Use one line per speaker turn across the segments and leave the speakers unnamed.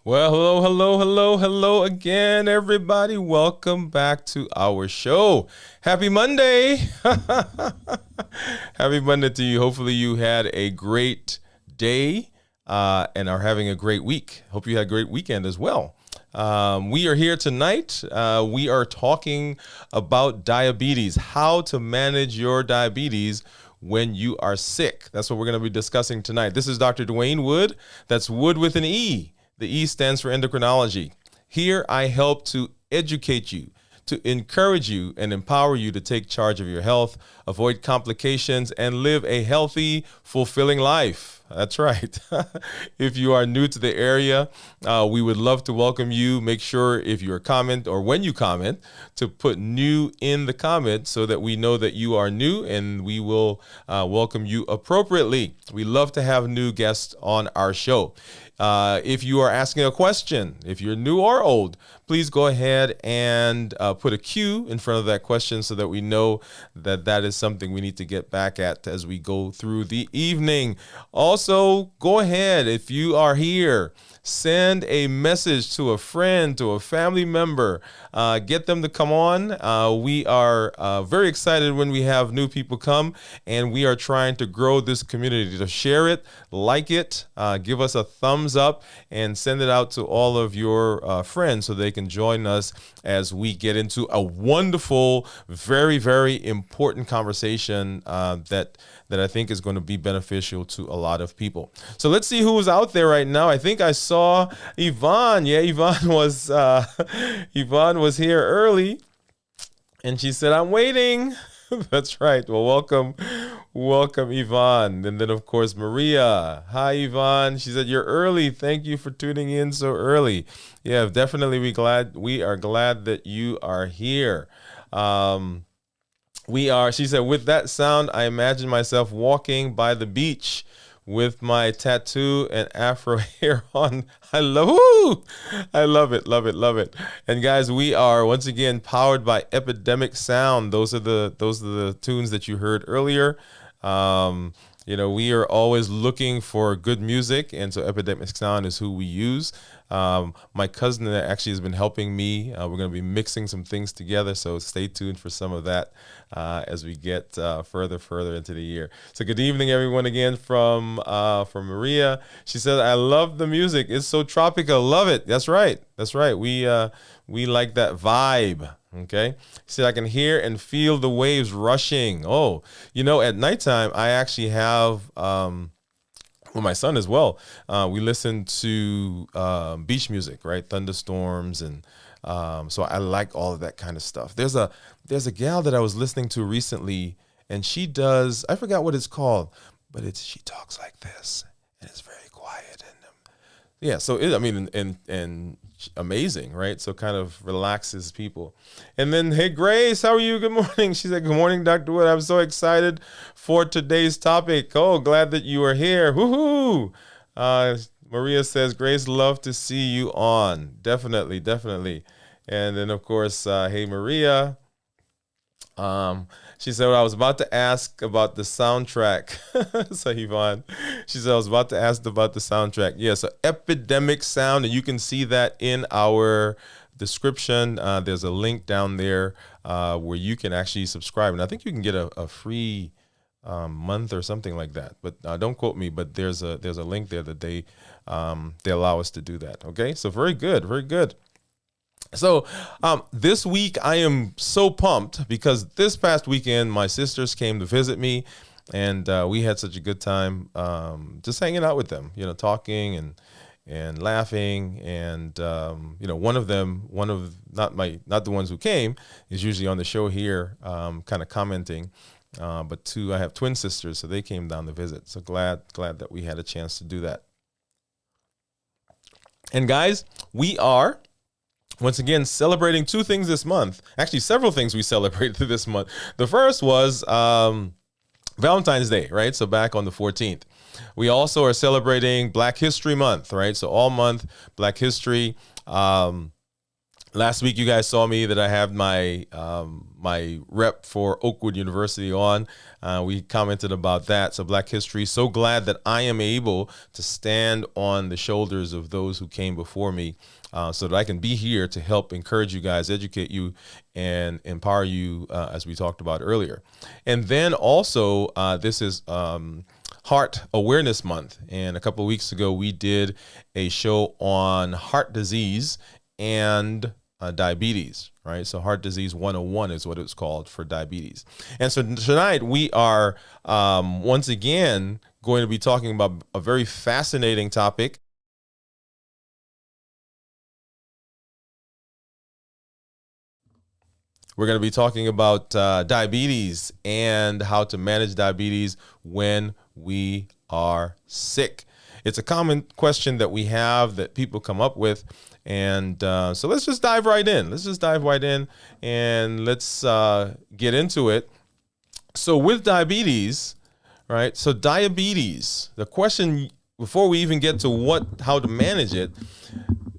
Well, hello again, everybody. Welcome back to our show. Happy Monday. Happy Monday to you. Hopefully you had a great day and are having a great week. Hope you had a great weekend as well. We are here tonight. We are talking about diabetes, how to manage your diabetes when you are sick. That's what we're going to be discussing tonight. This is Dr. Dwain Woode. That's Woode with an E. The E stands for endocrinology. Here I help to educate you, to encourage you and empower you to take charge of your health, avoid complications, and live a healthy, fulfilling life. That's right. If you are new to the area, we would love to welcome you. Make sure if you comment or when you comment to put new in the comment so that we know that you are new and we will welcome you appropriately. We love to have new guests on our show. If you are asking a question, if you're new or old, please go ahead and put a Q in front of that question so that we know that that is something we need to get back at as we go through the evening. Also, Also, go ahead, if you are here, send a message to a friend, to a family member. Get them to come on. We are very excited when we have new people come, and we are trying to grow this community. To share it, like it, give us a thumbs up, and send it out to all of your friends so they can join us as we get into a wonderful, very, very important conversation that I think is going to be beneficial to a lot of people. So let's see who's out there right now. I think I saw Yvonne. Yeah, Yvonne was here early, and she said, "I'm waiting." That's right. Well, welcome, Yvonne. And then, of course, Maria. Hi, Yvonne. She said, "You're early. Thank you for tuning in so early." Yeah, definitely. We are glad that you are here. She said, "With that sound, I imagine myself walking by the beach with my tattoo and afro hair on." I love it. And guys, we are once again powered by Epidemic Sound. Those are the tunes that you heard earlier. We are always looking for good music, and so Epidemic Sound is who we use. My cousin actually has been helping me. We're going to be mixing some things together, so stay tuned for some of that as we get further into the year. So good evening, everyone, again from Maria. She said, "I love the music. It's so tropical. Love it." That's right. We like that vibe. Okay. She said, "I can hear and feel the waves rushing." Oh, at nighttime, I actually have my son as well. We listen to beach music, right? Thunderstorms, and so I like all of that kind of stuff. There's a gal that I was listening to recently, and she does, I forgot what it's called, but she talks like this, and it's very quiet, and so and amazing, right? So kind of relaxes people. And then, hey, Grace, how are you? Good morning. She said, "Good morning, Dr. Woode. I'm so excited for today's topic." Oh, glad that you are here. Woohoo! Maria says, "Grace, love to see you on." Definitely. And then, of course, hey, Maria. She said, "I was about to ask about the soundtrack." So Yvonne, she said, "I was about to ask about the soundtrack." Yeah, so Epidemic Sound, and you can see that in our description. There's a link down there where you can actually subscribe, and I think you can get a free month or something like that. But don't quote me. But there's a link there that they allow us to do that. Okay, so very good. So this week I am so pumped because this past weekend my sisters came to visit me, and we had such a good time just hanging out with them, talking and laughing. And one of not the ones who came is usually on the show here, kind of commenting. But two, I have twin sisters, so they came down to visit. So glad that we had a chance to do that. And guys, we are once again celebrating two things this month. Actually, several things we celebrated this month. The first was Valentine's Day, right? So back on the 14th. We also are celebrating Black History Month, right? So all month, Black History. Last week, you guys saw me that I have my rep for Oakwood University on. We commented about that. So Black History, so glad that I am able to stand on the shoulders of those who came before me, so that I can be here to help encourage you guys, educate you, and empower you, as we talked about earlier. And then also, this is Heart Awareness Month. And a couple of weeks ago, we did a show on heart disease and diabetes, right? So Heart Disease 101 is what it's called for diabetes. And so tonight we are once again going to be talking about a very fascinating topic. We're going to be talking about diabetes and how to manage diabetes when we are sick. It's a common question that we have that people come up with. And so let's just dive right in. And let's get into it. So with diabetes, right? So diabetes, the question before we even get to how to manage it,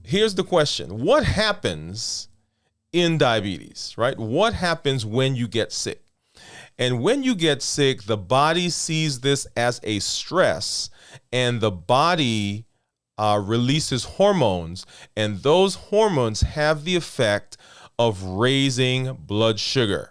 here's the question. What happens in diabetes, right? What happens when you get sick? And when you get sick, the body sees this as a stress, and the body releases hormones, and those hormones have the effect of raising blood sugar.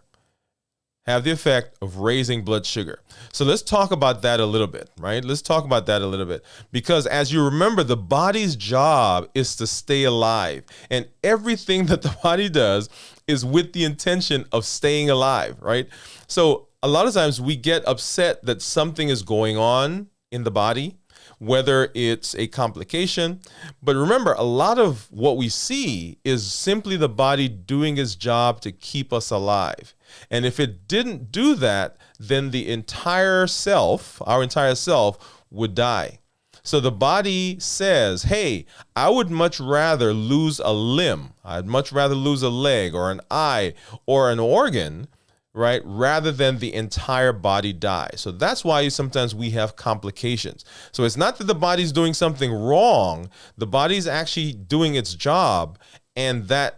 So let's talk about that a little bit, right? Let's talk about that a little bit, because as you remember, the body's job is to stay alive, and everything that the body does is with the intention of staying alive, right? So a lot of times we get upset that something is going on in the body, whether it's a complication. But remember, a lot of what we see is simply the body doing its job to keep us alive. And if it didn't do that, then the entire self, our entire self, would die. So the body says, hey, I would much rather lose a limb. I'd much rather lose a leg or an eye or an organ, right, rather than the entire body die. So that's why sometimes we have complications. So it's not that the body's doing something wrong. The body's actually doing its job, and that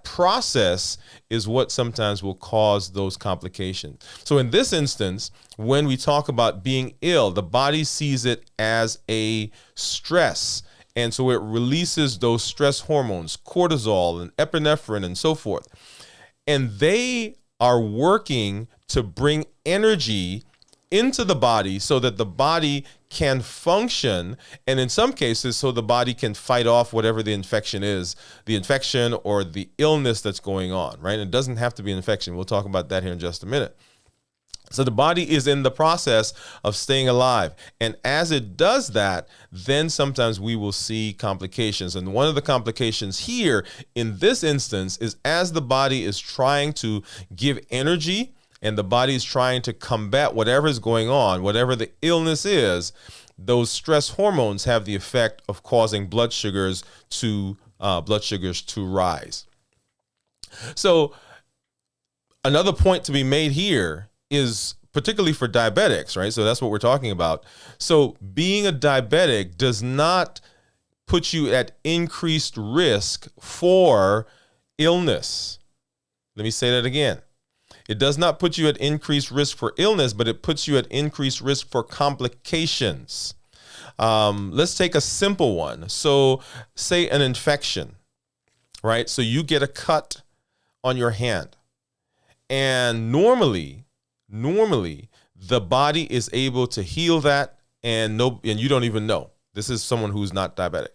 process is what sometimes will cause those complications. So in this instance, when we talk about being ill, the body sees it as a stress. And so it releases those stress hormones, cortisol and epinephrine and so forth. And they are working to bring energy into the body so that the body can function, and in some cases, so the body can fight off whatever the infection is, the infection or the illness that's going on, right? And it doesn't have to be an infection. We'll talk about that here in just a minute. So the body is in the process of staying alive. And as it does that, then sometimes we will see complications. And one of the complications here in this instance is as the body is trying to give energy and the body is trying to combat whatever is going on, whatever the illness is, those stress hormones have the effect of causing blood sugars to rise. So another point to be made here is particularly for diabetics, right? So that's what we're talking about. So being a diabetic does not put you at increased risk for illness. Let me say that again. It does not put you at increased risk for illness, but it puts you at increased risk for complications. Let's take a simple one. So say an infection, right? So you get a cut on your hand, and normally the body is able to heal that, and you don't even know. This is someone who's not diabetic.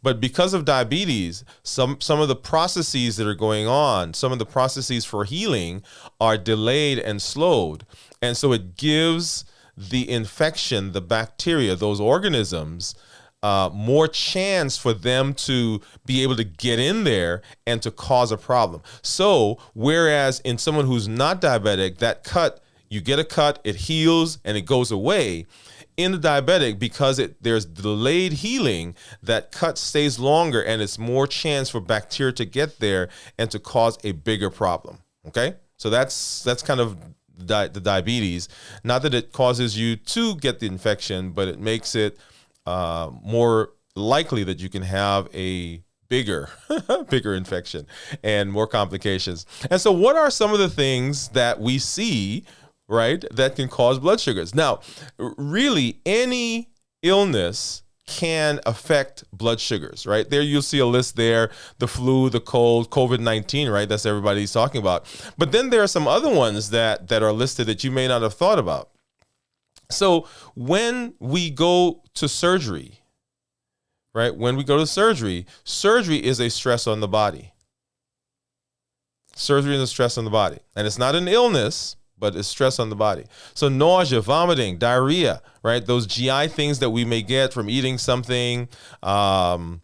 But because of diabetes, some of the processes that are going on, some of the processes for healing are delayed and slowed. And so it gives the infection, the bacteria, those organisms, more chance for them to be able to get in there and to cause a problem. So whereas in someone who's not diabetic, that cut, you get a cut, it heals and it goes away. In the diabetic, because there's delayed healing, that cut stays longer and it's more chance for bacteria to get there and to cause a bigger problem. Okay, so that's kind of the diabetes. Not that it causes you to get the infection, but it makes it more likely that you can have a bigger infection and more complications. And so what are some of the things that we see, right, that can cause blood sugars? Now, really, any illness can affect blood sugars, right? There you'll see a list there, the flu, the cold, COVID-19, right? That's everybody's talking about. But then there are some other ones that are listed that you may not have thought about. So when we go to surgery, right? When we go to surgery is a stress on the body. Surgery is a stress on the body. And it's not an illness, but it's stress on the body. So nausea, vomiting, diarrhea, right? Those GI things that we may get from eating something, some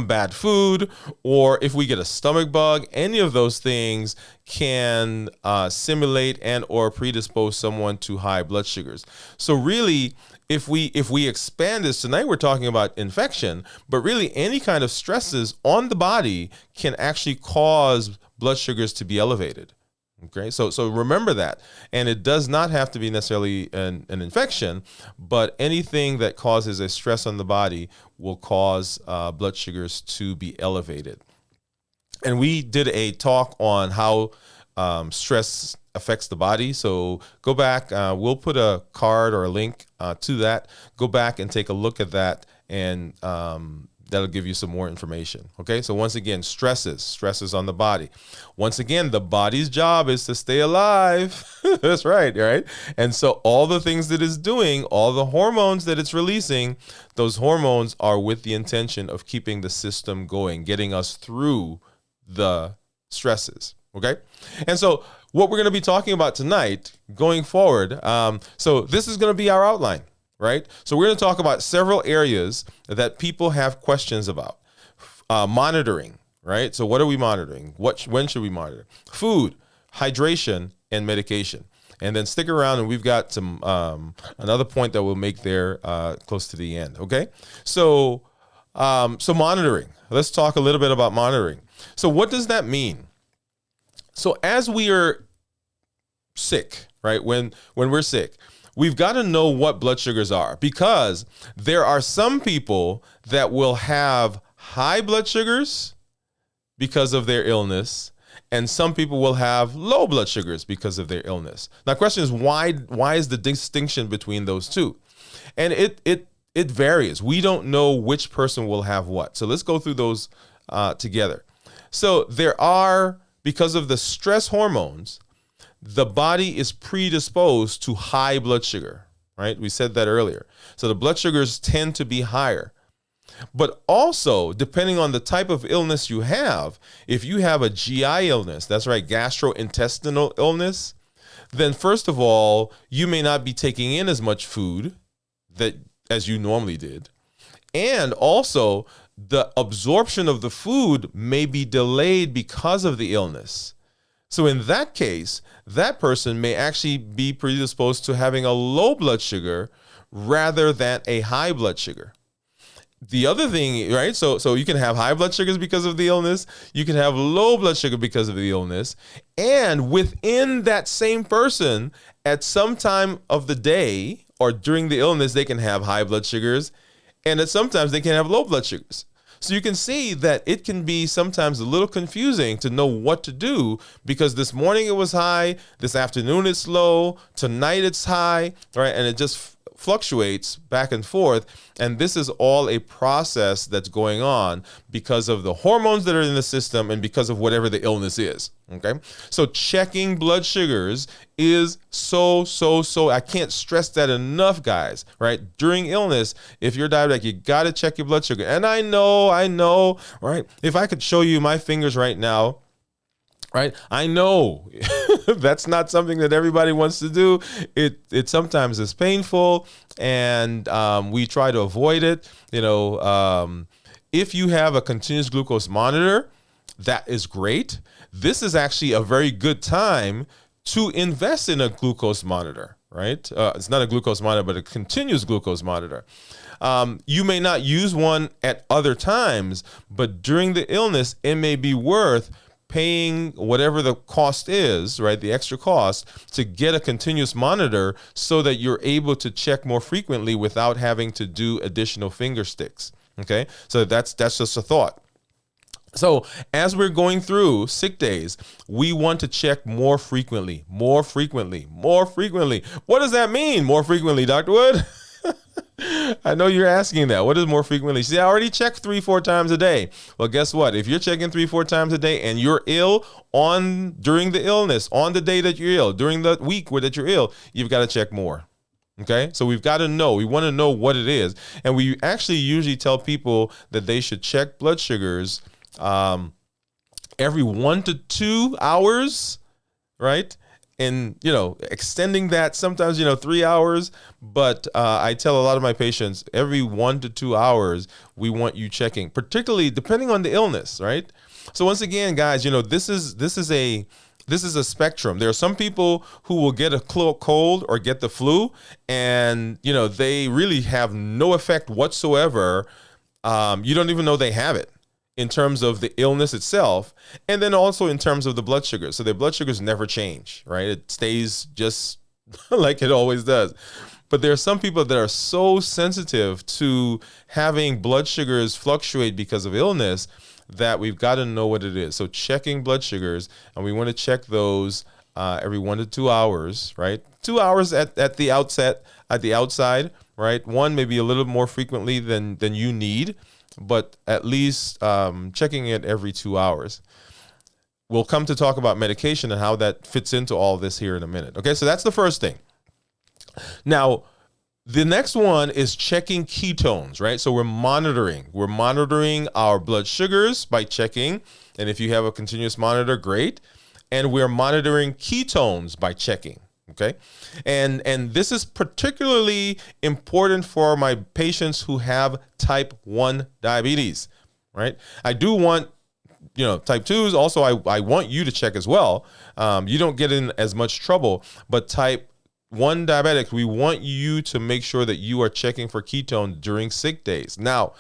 bad food, or if we get a stomach bug, any of those things can simulate and or predispose someone to high blood sugars. So really, if we expand this, tonight we're talking about infection, but really any kind of stresses on the body can actually cause blood sugars to be elevated. Okay, so remember that. And it does not have to be necessarily an infection, but anything that causes a stress on the body will cause blood sugars to be elevated. And we did a talk on how stress affects the body. So go back. We'll put a card or a link to that. Go back and take a look at that, and that'll give you some more information. Okay, so once again, stresses on the body. Once again, the body's job is to stay alive. That's right, right? And so all the things that it's doing, all the hormones that it's releasing, those hormones are with the intention of keeping the system going, getting us through the stresses. Okay, and so what we're going to be talking about tonight, going forward, so this is going to be our outline. Right? So we're going to talk about several areas that people have questions about. Monitoring, right? So what are we monitoring? When should we monitor? Food, hydration, and medication. And then stick around, and we've got some another point that we'll make there close to the end. Okay? So monitoring. Let's talk a little bit about monitoring. So what does that mean? So as we are sick, right? When we're sick, we've got to know what blood sugars are, because there are some people that will have high blood sugars because of their illness, and some people will have low blood sugars because of their illness. Now, the question is, why is the distinction between those two? And it varies. We don't know which person will have what. So let's go through those together. So because of the stress hormones, the body is predisposed to high blood sugar, right? We said that earlier. So the blood sugars tend to be higher. But also, depending on the type of illness you have, if you have a GI illness, that's right, gastrointestinal illness, then first of all, you may not be taking in as much food as you normally did. And also, the absorption of the food may be delayed because of the illness. So in that case, that person may actually be predisposed to having a low blood sugar rather than a high blood sugar. The other thing, right? So you can have high blood sugars because of the illness. You can have low blood sugar because of the illness. And within that same person, at some time of the day or during the illness, they can have high blood sugars. And sometimes they can have low blood sugars. So you can see that it can be sometimes a little confusing to know what to do, because this morning it was high, this afternoon it's low, tonight it's high, right? And it just fluctuates back and forth. And this is all a process that's going on because of the hormones that are in the system and because of whatever the illness is. Okay. So checking blood sugars is so, I can't stress that enough, guys, right? During illness, if you're diabetic, you got to check your blood sugar. And I know, right? If I could show you my fingers right now, right? I know that's not something that everybody wants to do. It sometimes is painful, and we try to avoid it. If you have a continuous glucose monitor, that is great. This is actually a very good time to invest in a glucose monitor, right? It's not a glucose monitor, but a continuous glucose monitor. You may not use one at other times, but during the illness, it may be worth paying whatever the cost is, right, the extra cost, to get a continuous monitor so that you're able to check more frequently without having to do additional finger sticks, okay? So that's just a thought. So as we're going through sick days, we want to check more frequently. What does that mean, more frequently, Dr. Woode? I know you're asking that. What is more frequently? See, I already checked 3-4 times a day. Well, guess what? If you're checking 3-4 times a day and you're ill during the illness, on the day that you're ill, during the week that you're ill, you've got to check more. Okay, so we've got to know. We want to know what it is. And we actually usually tell people that they should check blood sugars every 1 to 2 hours, right? And, extending that sometimes, 3 hours. But I tell a lot of my patients every 1 to 2 hours, we want you checking, particularly depending on the illness, right? So once again, guys, this is a spectrum. There are some people who will get a cold or get the flu, and, they really have no effect whatsoever. You don't even know they have it, in terms of the illness itself, and then also in terms of the blood sugar. So their blood sugars never change, right? It stays just like it always does. But there are some people that are so sensitive to having blood sugars fluctuate because of illness that we've got to know what it is. So checking blood sugars, and we want to check those every 1 to 2 hours, right? 2 hours at the outside, right? One, maybe a little more frequently than you need, but at least checking it every 2 hours. We'll come to talk about medication and how that fits into all this here in a minute. Okay, so that's the first thing. Now, the next one is checking ketones, right? So we're monitoring our blood sugars by checking. And if you have a continuous monitor, great. And we're monitoring ketones by checking. Okay. And this is particularly important for my patients who have type 1 diabetes, right? I do want, type 2s also, I want you to check as well. You don't get in as much trouble, but type 1 diabetics, we want you to make sure that you are checking for ketones during sick days. Now,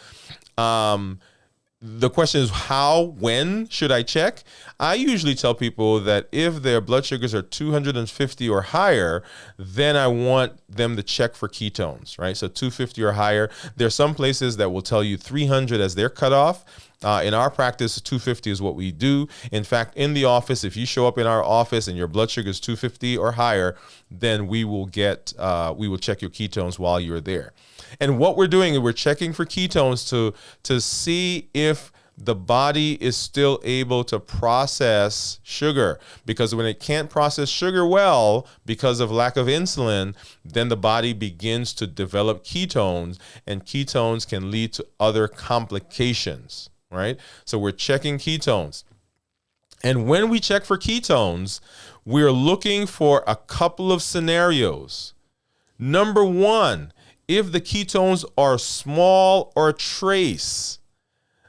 the question is when should I check? I usually tell people that if their blood sugars are 250 or higher, then I want them to check for ketones, right? So 250 or higher. There are some places that will tell you 300 as their cutoff. In our practice, 250 is what we do. In fact, in the office, if you show up in our office and your blood sugar is 250 or higher, then we will check your ketones while you're there. And what we're doing is we're checking for ketones to see if the body is still able to process sugar, because when it can't process sugar well because of lack of insulin, then the body begins to develop ketones, and ketones can lead to other complications, right? So we're checking ketones. And when we check for ketones, we're looking for a couple of scenarios. Number one, if the ketones are small or trace,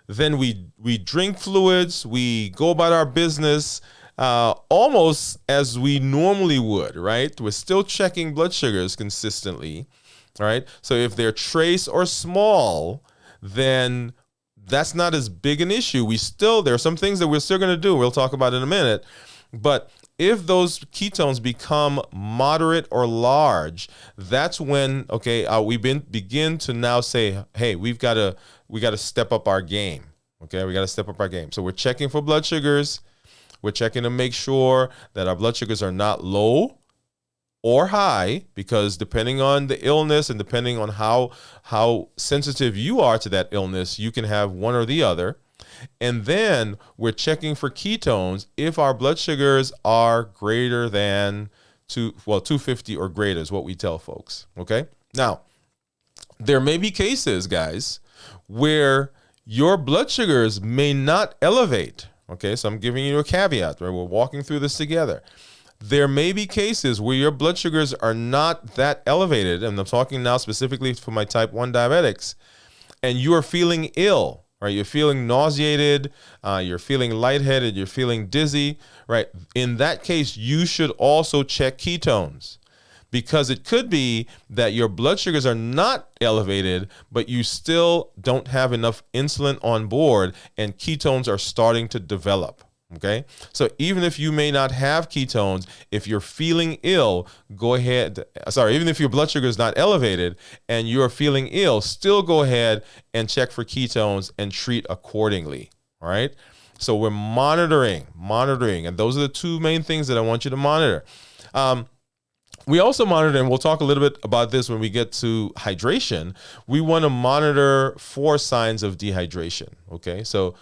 then we drink fluids, we go about our business almost as we normally would, right? We're still checking blood sugars consistently, right? So if they're trace or small, then that's not as big an issue. There are some things that we're still going to do. We'll talk about in a minute. But if those ketones become moderate or large, that's when, we begin to now say, hey, we got to step up our game. Okay, we got to step up our game. So we're checking for blood sugars. We're checking to make sure that our blood sugars are not low or high, because depending on the illness and depending on how sensitive you are to that illness, you can have one or the other. And then we're checking for ketones if our blood sugars are greater than 250 or greater is what we tell folks. Okay. Now, there may be cases, guys, where your blood sugars may not elevate. Okay. So I'm giving you a caveat, right? We're walking through this together. There may be cases where your blood sugars are not that elevated. And I'm talking now specifically for my type 1 diabetics, and you are feeling ill. Right, you're feeling nauseated, you're feeling lightheaded, you're feeling dizzy, right? In that case, you should also check ketones, because it could be that your blood sugars are not elevated, but you still don't have enough insulin on board and ketones are starting to develop. Okay, so even if you may not have ketones, if you're feeling ill, even if your blood sugar is not elevated and you're feeling ill, still go ahead and check for ketones and treat accordingly. All right. So we're monitoring, and those are the two main things that I want you to monitor. We also monitor, and we'll talk a little bit about this when we get to hydration. We want to monitor for signs of dehydration. Okay, so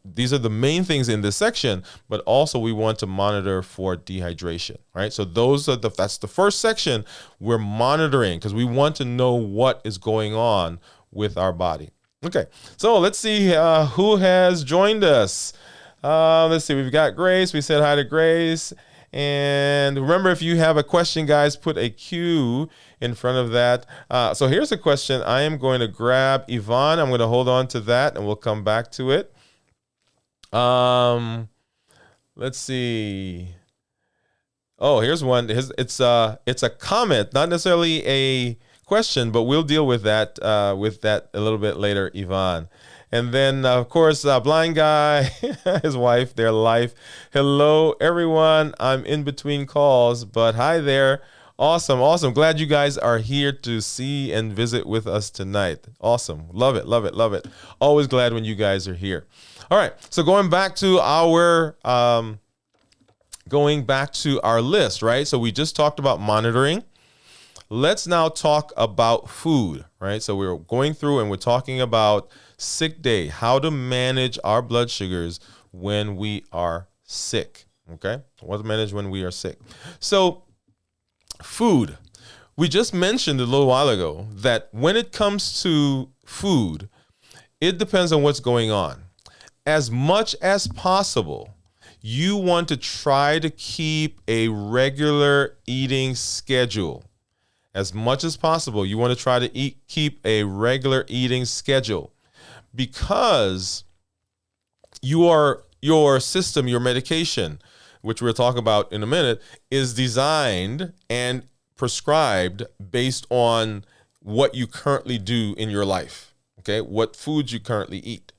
these are the main things in this section, but also we want to monitor for dehydration. Right, so that's the first section. We're monitoring because we want to know what is going on with our body. Okay, so let's see who has joined us. Let's see, we've got Grace. We said hi to Grace. And remember, if you have a question, guys, put a Q in front of that. So here's a question. I am going to grab Yvonne. I'm going to hold on to that, and we'll come back to it. Let's see. Oh, here's one. It's a comment, not necessarily a question, but we'll deal with that a little bit later, Yvonne. And then, of course, Blind Guy, his wife, their life. Hello, everyone. I'm in between calls, but hi there. Awesome. Awesome. Glad you guys are here to see and visit with us tonight. Awesome. Love it. Love it. Love it. Always glad when you guys are here. All right. So going back to our list, right? So we just talked about monitoring. Let's now talk about food, right? So we're going through and we're talking about sick day, how to manage our blood sugars when we are sick, okay? What to manage when we are sick. So food, we just mentioned a little while ago that when it comes to food, it depends on what's going on. As much as possible, you want to try to keep a regular eating schedule. As much as possible, you want to try to keep a regular eating schedule, because your system, your medication, which we'll talk about in a minute, is designed and prescribed based on what you currently do in your life, okay? What foods you currently eat.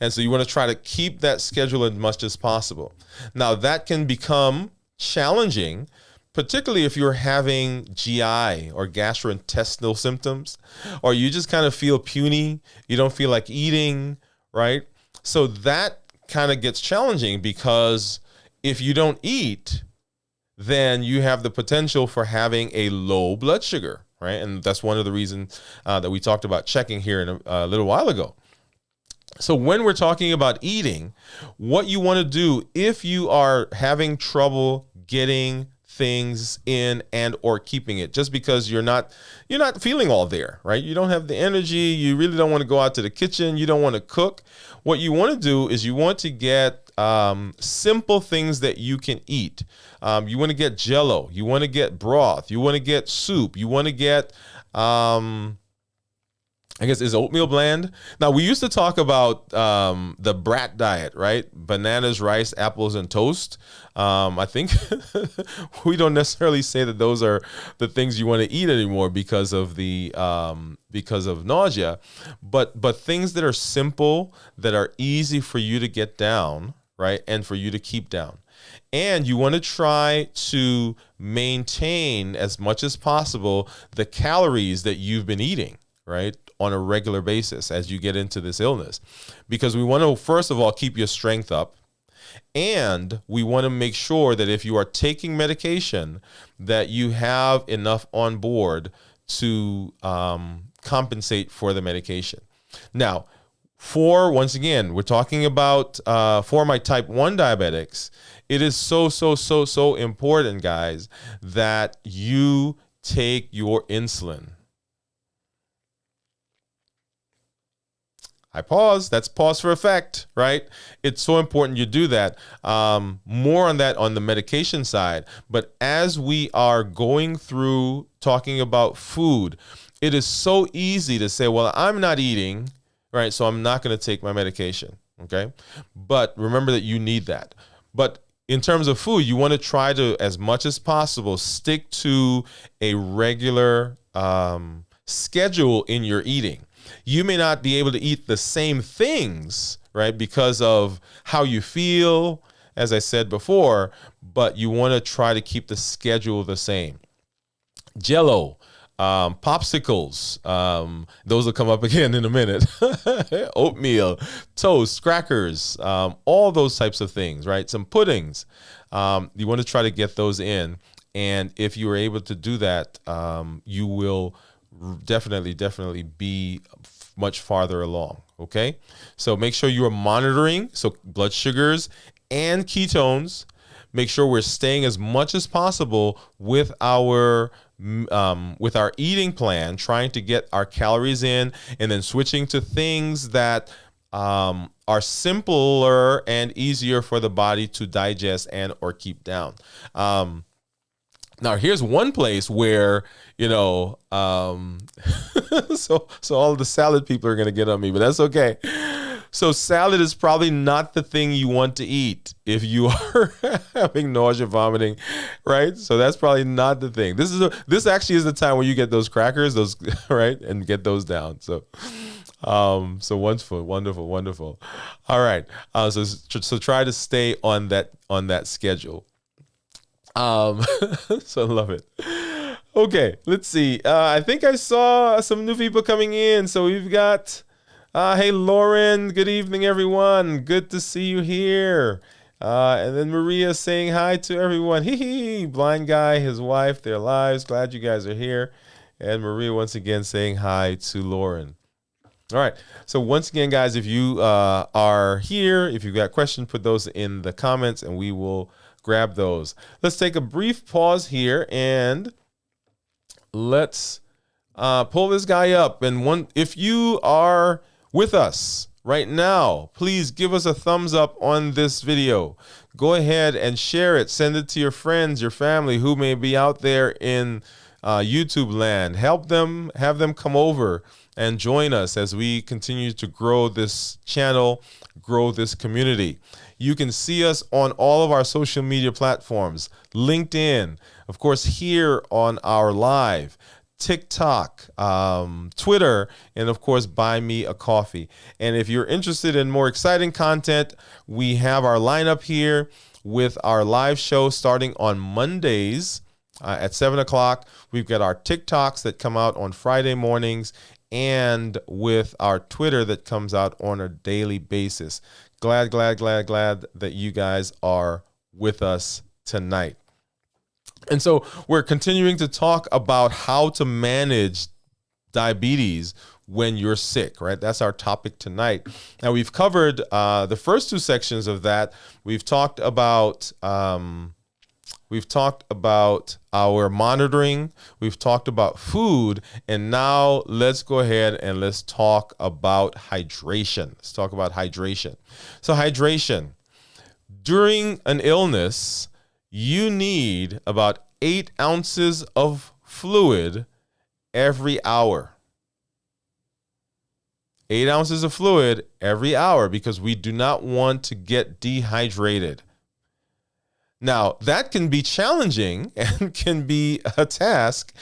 And so you want to try to keep that schedule as much as possible. Now, that can become challenging, particularly if you're having GI or gastrointestinal symptoms, or you just kind of feel puny, you don't feel like eating, right? So that kind of gets challenging, because if you don't eat, then you have the potential for having a low blood sugar, right? And that's one of the reasons that we talked about checking here in a little while ago. So when we're talking about eating, what you want to do if you are having trouble getting things in and or keeping it, just because you're not feeling all there, right? You don't have the energy, you really don't want to go out to the kitchen, you don't want to cook. What you want to do is you want to get simple things that you can eat. You want to get Jell-O, you want to get broth, you want to get soup, you want to get I guess, is oatmeal bland? Now, we used to talk about the brat diet, right? Bananas, rice, apples, and toast. I think we don't necessarily say that those are the things you want to eat anymore because of nausea, but things that are simple, that are easy for you to get down, right, and for you to keep down. And you want to try to maintain as much as possible the calories that you've been eating, right, on a regular basis as you get into this illness, because we want to, first of all, keep your strength up. And we want to make sure that if you are taking medication, that you have enough on board to compensate for the medication. Now, once again, we're talking about for my type 1 diabetics, it is so important, guys, that you take your insulin. I pause. That's pause for effect, right? It's so important you do that. More on that on the medication side. But as we are going through talking about food, it is so easy to say, well, I'm not eating, right? So I'm not going to take my medication, okay? But remember that you need that. But in terms of food, you want to try to, as much as possible, stick to a regular schedule in your eating. You may not be able to eat the same things, right, because of how you feel, as I said before, but you want to try to keep the schedule the same. Jell-O, popsicles, those will come up again in a minute. Oatmeal, toast, crackers, all those types of things, right? Some puddings. You want to try to get those in. And if you are able to do that, you will definitely be much farther along, okay? So make sure you are monitoring, so blood sugars and ketones. Make sure we're staying as much as possible with our eating plan, trying to get our calories in, and then switching to things that are simpler and easier for the body to digest and or keep down. Now, here's one place where, so all the salad people are going to get on me, but that's okay. So salad is probably not the thing you want to eat if you are having nausea, vomiting, right? So that's probably not the thing. This actually is the time where you get those crackers, right, and get those down. So wonderful. All right. So try to stay on that schedule. So I love it. Okay, let's see. I think I saw some new people coming in. So we've got, hey, Lauren. Good evening, everyone. Good to see you here. And then Maria saying hi to everyone. Hee hee. Blind guy, his wife, their lives. Glad you guys are here. And Maria once again saying hi to Lauren. All right. So once again, guys, if you are here, if you've got questions, put those in the comments and we will grab those. Let's take a brief pause here and let's pull this guy up. And if you are with us right now, please give us a thumbs up on this video. Go ahead and share it. Send it to your friends, your family who may be out there in YouTube land. Help them, have them come over and join us as we continue to grow this channel, grow this community. You can see us on all of our social media platforms, LinkedIn, of course, here on our live, TikTok, Twitter, and of course, Buy Me a Coffee. And if you're interested in more exciting content, we have our lineup here with our live show starting on Mondays at 7 o'clock. We've got our TikToks that come out on Friday mornings, and with our Twitter that comes out on a daily basis. Glad that you guys are with us tonight. And so we're continuing to talk about how to manage diabetes when you're sick, right? That's our topic tonight. Now, we've covered the first two sections of that. We've talked about our monitoring. We've talked about food. And now let's go ahead and let's talk about hydration. Let's talk about hydration. So hydration. During an illness, you need about 8 ounces of fluid every hour. 8 ounces of fluid every hour because we do not want to get dehydrated. Now, that can be challenging and can be a task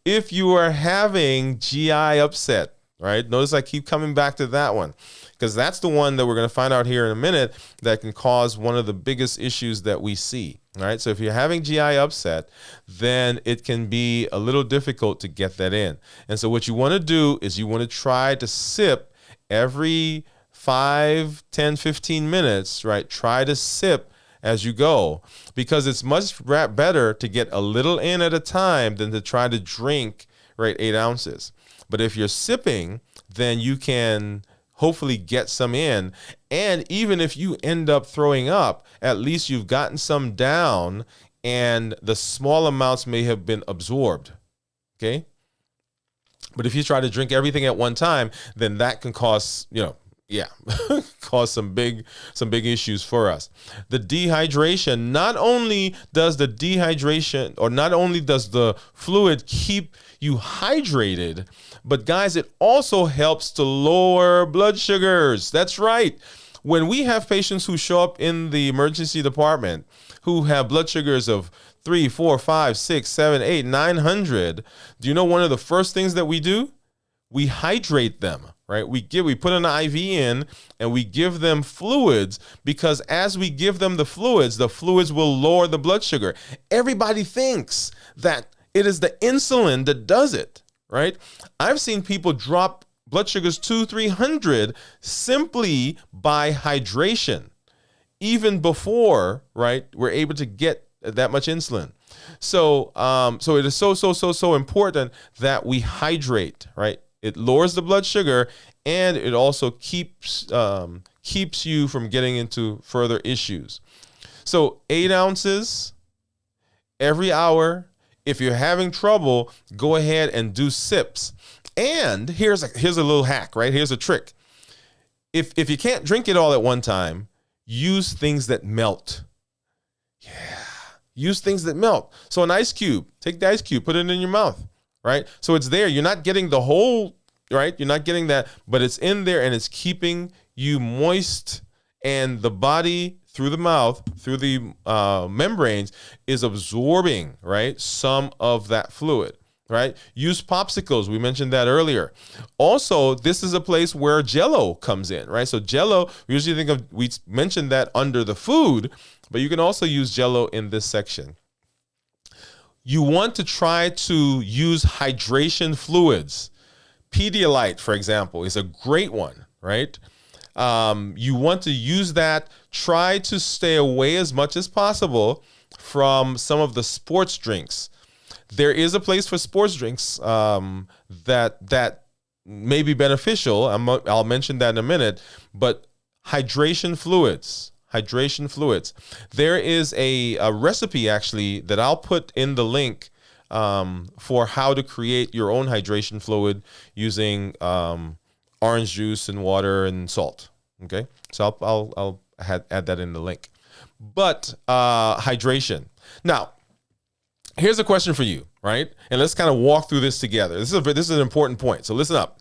if you are having GI upset, right? Notice I keep coming back to that one because that's the one that we're going to find out here in a minute that can cause one of the biggest issues that we see, right? So if you're having GI upset, then it can be a little difficult to get that in. And so what you want to do is you want to try to sip every 5, 10, 15 minutes, right? Try to sip as you go, because it's much better to get a little in at a time than to try to drink, right, 8 ounces. But if you're sipping, then you can hopefully get some in. And even if you end up throwing up, at least you've gotten some down and the small amounts may have been absorbed, okay? But if you try to drink everything at one time, then that can cause, cause some big issues for us. The dehydration, not only does the fluid keep you hydrated, but guys, it also helps to lower blood sugars. That's right. When we have patients who show up in the emergency department who have blood sugars of 3, 4, 5, 6, 7, 8, 900, do you know one of the first things that we do? We hydrate them. Right? We put an IV in and we give them fluids, because as we give them the fluids will lower the blood sugar. Everybody thinks that it is the insulin that does it, right? I've seen people drop blood sugars 200, 300 simply by hydration, even before, right, we're able to get that much insulin. So it is so important that we hydrate, right? It lowers the blood sugar, and it also keeps you from getting into further issues. So 8 ounces every hour. If you're having trouble, go ahead and do sips. And here's a little hack, right? Here's a trick. If you can't drink it all at one time, use things that melt. Yeah, use things that melt. So an ice cube, take the ice cube, put it in your mouth. Right? So it's there. You're not getting the whole, right? You're not getting that, but it's in there and it's keeping you moist, and the body through the mouth, through the membranes is absorbing, right, some of that fluid, right? Use popsicles. We mentioned that earlier. Also, this is a place where Jell-O comes in, right? So Jell-O, we mentioned that under the food, but you can also use Jell-O in this section. you want to try to use hydration fluids. Pedialyte, for example, is a great one, right? You want to use that. Try to stay away as much as possible from some of the sports drinks. There is a place for sports drinks that may be beneficial. I'll mention that in a minute. But hydration fluids. There is a recipe actually that I'll put in the link for how to create your own hydration fluid using orange juice and water and salt. Okay, so I'll add that in the link. But hydration. Now, here's a question for you, right? And let's kind of walk through this together. This is an important point. So listen up.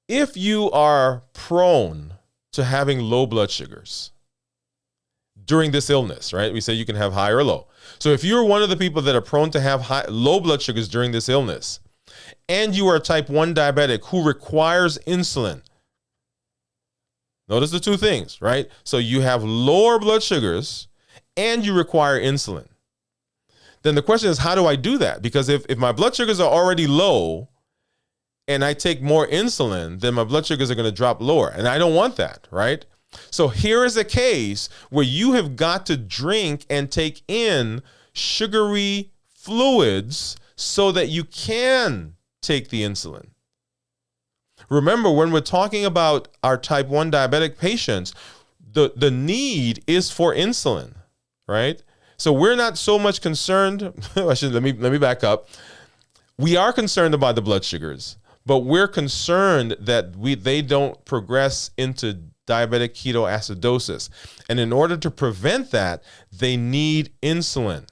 If you are prone to having low blood sugars during this illness, right? We say you can have high or low. So if you're one of the people that are prone to have low blood sugars during this illness, and you are type 1 diabetic who requires insulin, notice the two things, right? So you have lower blood sugars and you require insulin. Then the question is, how do I do that? Because if my blood sugars are already low and I take more insulin, then my blood sugars are going to drop lower. And I don't want that, right? So here is a case where you have got to drink and take in sugary fluids so that you can take the insulin. Remember, when we're talking about our type 1 diabetic patients, the need is for insulin, right? So we're not so much concerned. Let me back up. We are concerned about the blood sugars, but we're concerned that they don't progress into diabetic ketoacidosis. And in order to prevent that, they need insulin.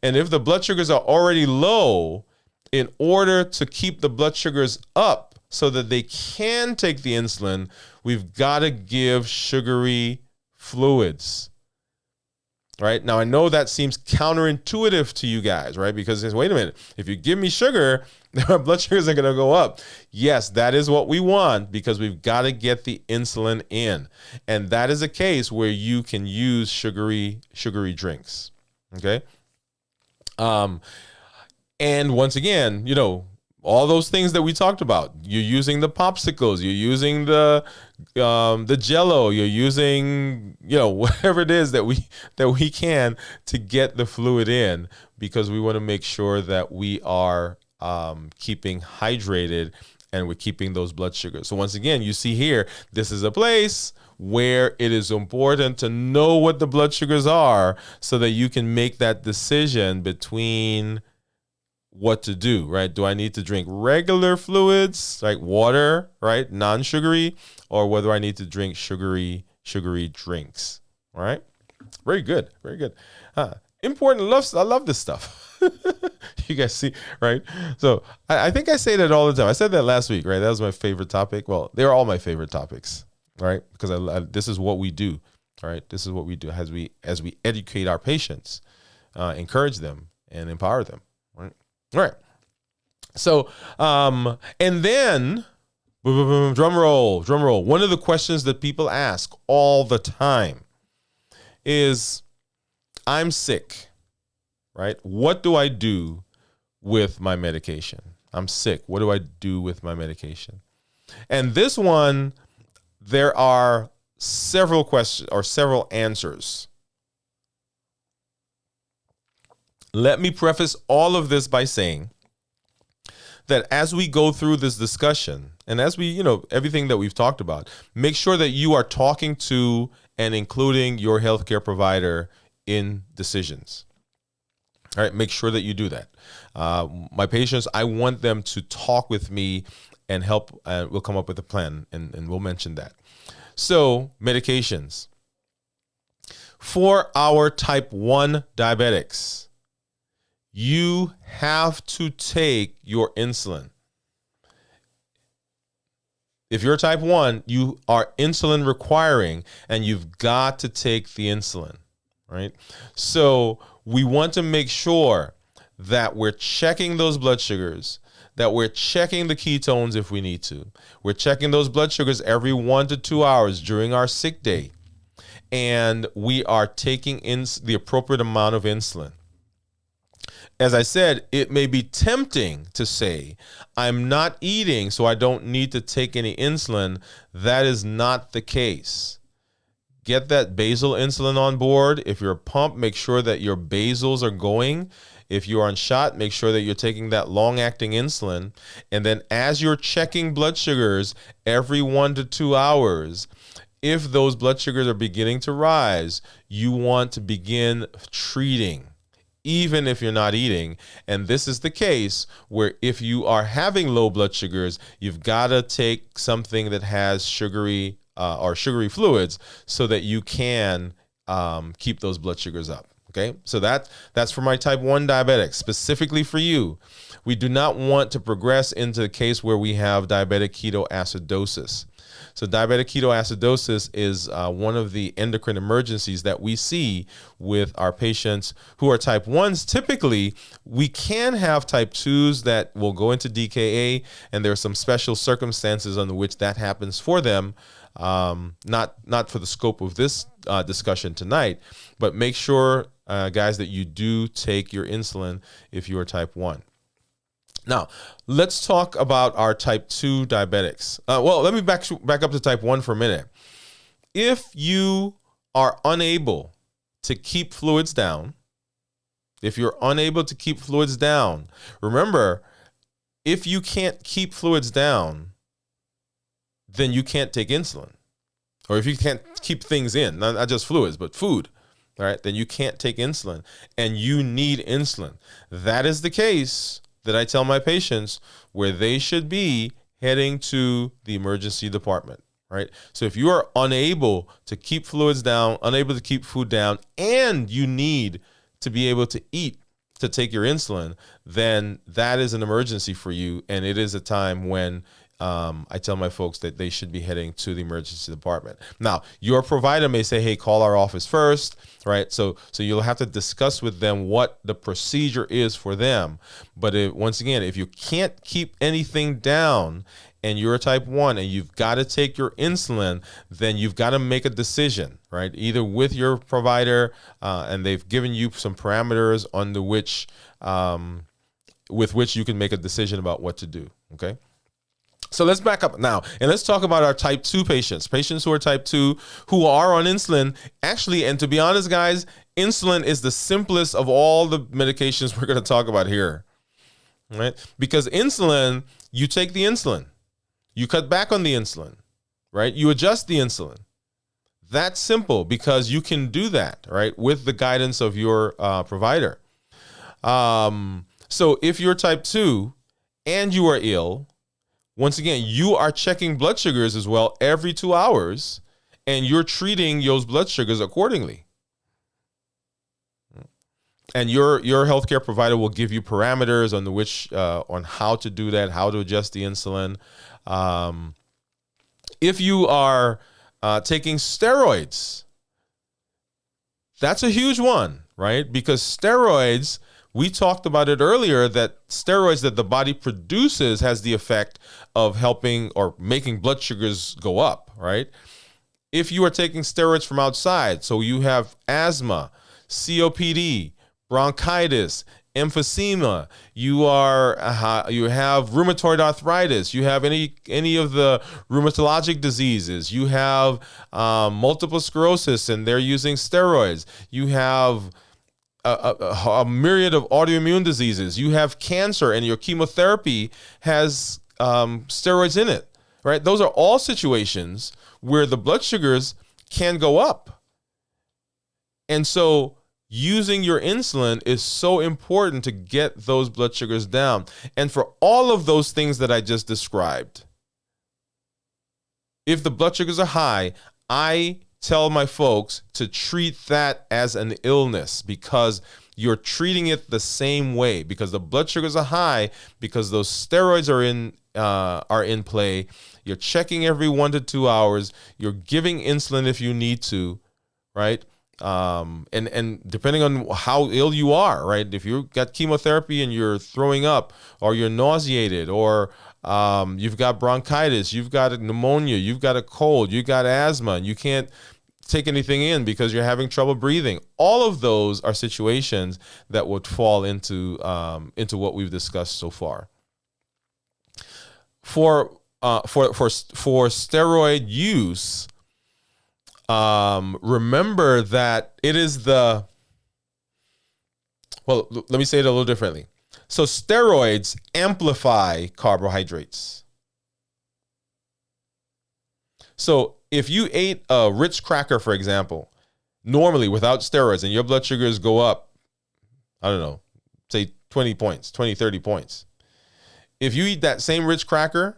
And if the blood sugars are already low, in order to keep the blood sugars up so that they can take the insulin, we've got to give sugary fluids. Right? Now, I know that seems counterintuitive to you guys, right? Because wait a minute, if you give me sugar, our blood sugars are going to go up. Yes, that is what we want because we've got to get the insulin in. And that is a case where you can use sugary drinks. Okay? And once again, all those things that we talked about. You're using the popsicles, you're using the Jello, you're using whatever it is that we can to get the fluid in, because we want to make sure that we are keeping hydrated and we're keeping those blood sugars. So once again, you see here, this is a place where it is important to know what the blood sugars are so that you can make that decision between what to do, right? Do I need to drink regular fluids like water, right? Non-sugary, or whether I need to drink sugary drinks, all right? Very good. Important. I love this stuff. You guys see, right? So I think I say that all the time. I said that last week, right? That was my favorite topic. Well, they're all my favorite topics, right? Because this is what we do, all right? This is what we do as we educate our patients, encourage them, and empower them, right? All right. So, and then, drum roll. One of the questions that people ask all the time is, I'm sick, right? What do I do with my medication? I'm sick. What do I do with my medication? And this one, there are several questions or several answers. Let me preface all of this by saying that as we go through this discussion and as we, everything that we've talked about, make sure that you are talking to and including your healthcare provider in decisions. All right, make sure that you do that. My patients, I want them to talk with me and help. We'll come up with a plan and we'll mention that. So, medications. For our type 1 diabetics, you have to take your insulin. If you're type 1, you are insulin requiring, and you've got to take the insulin, right? So we want to make sure that we're checking those blood sugars, that we're checking the ketones if we need to. We're checking those blood sugars every 1 to 2 hours during our sick day, and we are taking in the appropriate amount of insulin. as I said, it may be tempting to say, I'm not eating, so I don't need to take any insulin. That is not the case. Get that basal insulin on board. If you're a pump, make sure that your basals are going. If you're on shot, make sure that you're taking that long-acting insulin. And then as you're checking blood sugars every 1 to 2 hours, if those blood sugars are beginning to rise, you want to begin treating, even if you're not eating. And this is the case where if you are having low blood sugars, you've got to take something that has sugary fluids so that you can keep those blood sugars up. Okay, so that's for my type 1 diabetics, specifically for you. We do not want to progress into the case where we have diabetic ketoacidosis. So diabetic ketoacidosis is one of the endocrine emergencies that we see with our patients who are type 1s. Typically, we can have type 2s that will go into DKA, and there are some special circumstances under which that happens for them. Not for the scope of this discussion tonight, but make sure, guys, that you do take your insulin if you are type 1. Now, let's talk about our type 2 diabetics. Well, let me back up to type 1 for a minute. If you are unable to keep fluids down, remember, if you can't keep fluids down, then you can't take insulin. Or if you can't keep things in, not just fluids, but food, all right, then you can't take insulin, and you need insulin. That is the case that I tell my patients where they should be heading to the emergency department, right? So if you are unable to keep fluids down, unable to keep food down, and you need to be able to eat to take your insulin, then that is an emergency for you, and it is a time when I tell my folks that they should be heading to the emergency department. Now, your provider may say, hey, call our office first, right? So you'll have to discuss with them what the procedure is for them. But once again, if you can't keep anything down and you're a type 1 and you've got to take your insulin, then you've got to make a decision, right? Either with your provider, and they've given you some parameters under which, with which you can make a decision about what to do, okay? So let's back up now and let's talk about our type 2 patients who are type 2 who are on insulin. Actually, and to be honest, guys, insulin is the simplest of all the medications we're going to talk about here, right? Because insulin, you take the insulin, you cut back on the insulin, right? You adjust the insulin. That's simple because you can do that, right, with the guidance of your provider. So if you're type 2 and you are ill, once again, you are checking blood sugars as well every 2 hours, and you're treating those blood sugars accordingly. And your healthcare provider will give you parameters on on how to do that, how to adjust the insulin. If you are taking steroids, that's a huge one, right? Because steroids, we talked about it earlier, that steroids that the body produces has the effect of helping or making blood sugars go up, right? If you are taking steroids from outside, so you have asthma, COPD, bronchitis, emphysema, you have rheumatoid arthritis, you have any of the rheumatologic diseases, you have multiple sclerosis and they're using steroids, you have a myriad of autoimmune diseases, you have cancer and your chemotherapy has steroids in it, right? Those are all situations where the blood sugars can go up. And so using your insulin is so important to get those blood sugars down. And for all of those things that I just described, if the blood sugars are high, I tell my folks to treat that as an illness because you're treating it the same way, because the blood sugars are high, because those steroids are in play. You're checking every 1 to 2 hours. You're giving insulin if you need to, right? And depending on how ill you are, right? If you've got chemotherapy and you're throwing up, or you're nauseated, or you've got bronchitis, you've got a pneumonia, you've got a cold, you've got asthma, and you can't take anything in because you're having trouble breathing. All of those are situations that would fall into what we've discussed so far. For steroid use, remember that it is let me say it a little differently. So steroids amplify carbohydrates. So if you ate a Ritz cracker, for example, normally without steroids, and your blood sugars go up, I don't know, say 20 points, 20, 30 points. If you eat that same Ritz cracker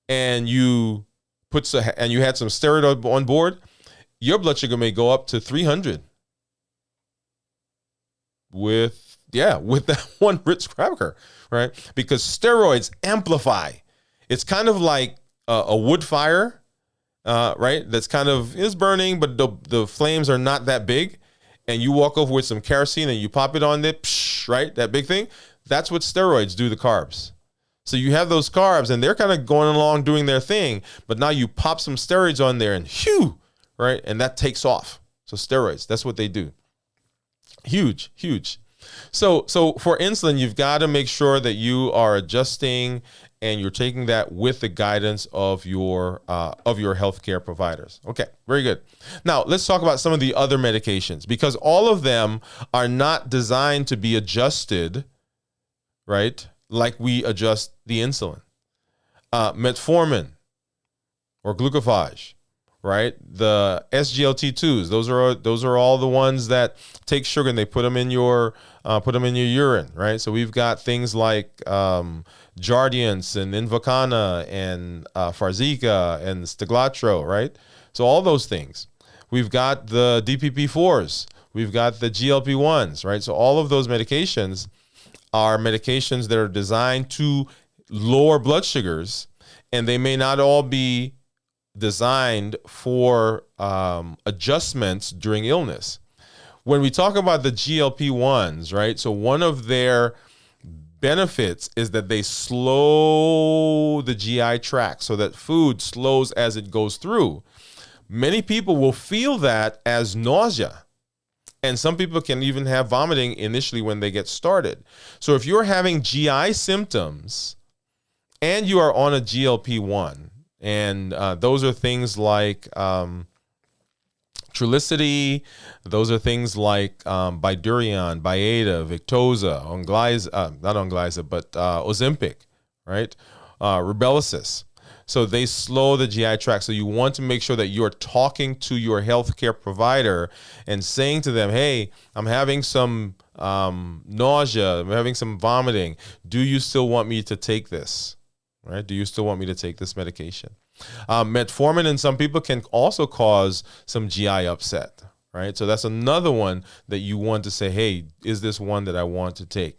and you had some steroid on board, your blood sugar may go up to 300 with that one Ritz cracker, right? Because steroids amplify. It's kind of like a wood fire, right? That's is burning, but the flames are not that big. And you walk over with some kerosene and you pop it on there, right? That big thing. That's what steroids do to carbs. So you have those carbs and they're kind of going along doing their thing, but now you pop some steroids on there and right? And that takes off. So steroids, that's what they do. Huge. So for insulin, you've got to make sure that you are adjusting and you're taking that with the guidance of your healthcare providers. Okay, very good. Now let's talk about some of the other medications, because all of them are not designed to be adjusted, right? Like we adjust the insulin. Metformin or glucophage, right? The SGLT2s, those are all the ones that take sugar and they put them in your urine, right? So we've got things like Jardiance and Invokana and Farxiga and Steglatro, right? So all those things. We've got the DPP4s, we've got the GLP-1s, right? So all of those medications are medications that are designed to lower blood sugars, and they may not all be designed for adjustments during illness. When we talk about the GLP-1s, right? So one of their benefits is that they slow the GI tract so that food slows as it goes through. Many people will feel that as nausea. And some people can even have vomiting initially when they get started. So if you're having GI symptoms and you are on a GLP-1, and those are things like Trulicity, those are things like Bydureon, Byetta, Victoza, Ozempic, right? Rybelsus. So they slow the GI tract. So you want to make sure that you're talking to your healthcare provider and saying to them, hey, I'm having some nausea, I'm having some vomiting. Do you still want me to take this? Right? Do you still want me to take this medication? Metformin in some people can also cause some GI upset, right? So that's another one that you want to say, hey, is this one that I want to take?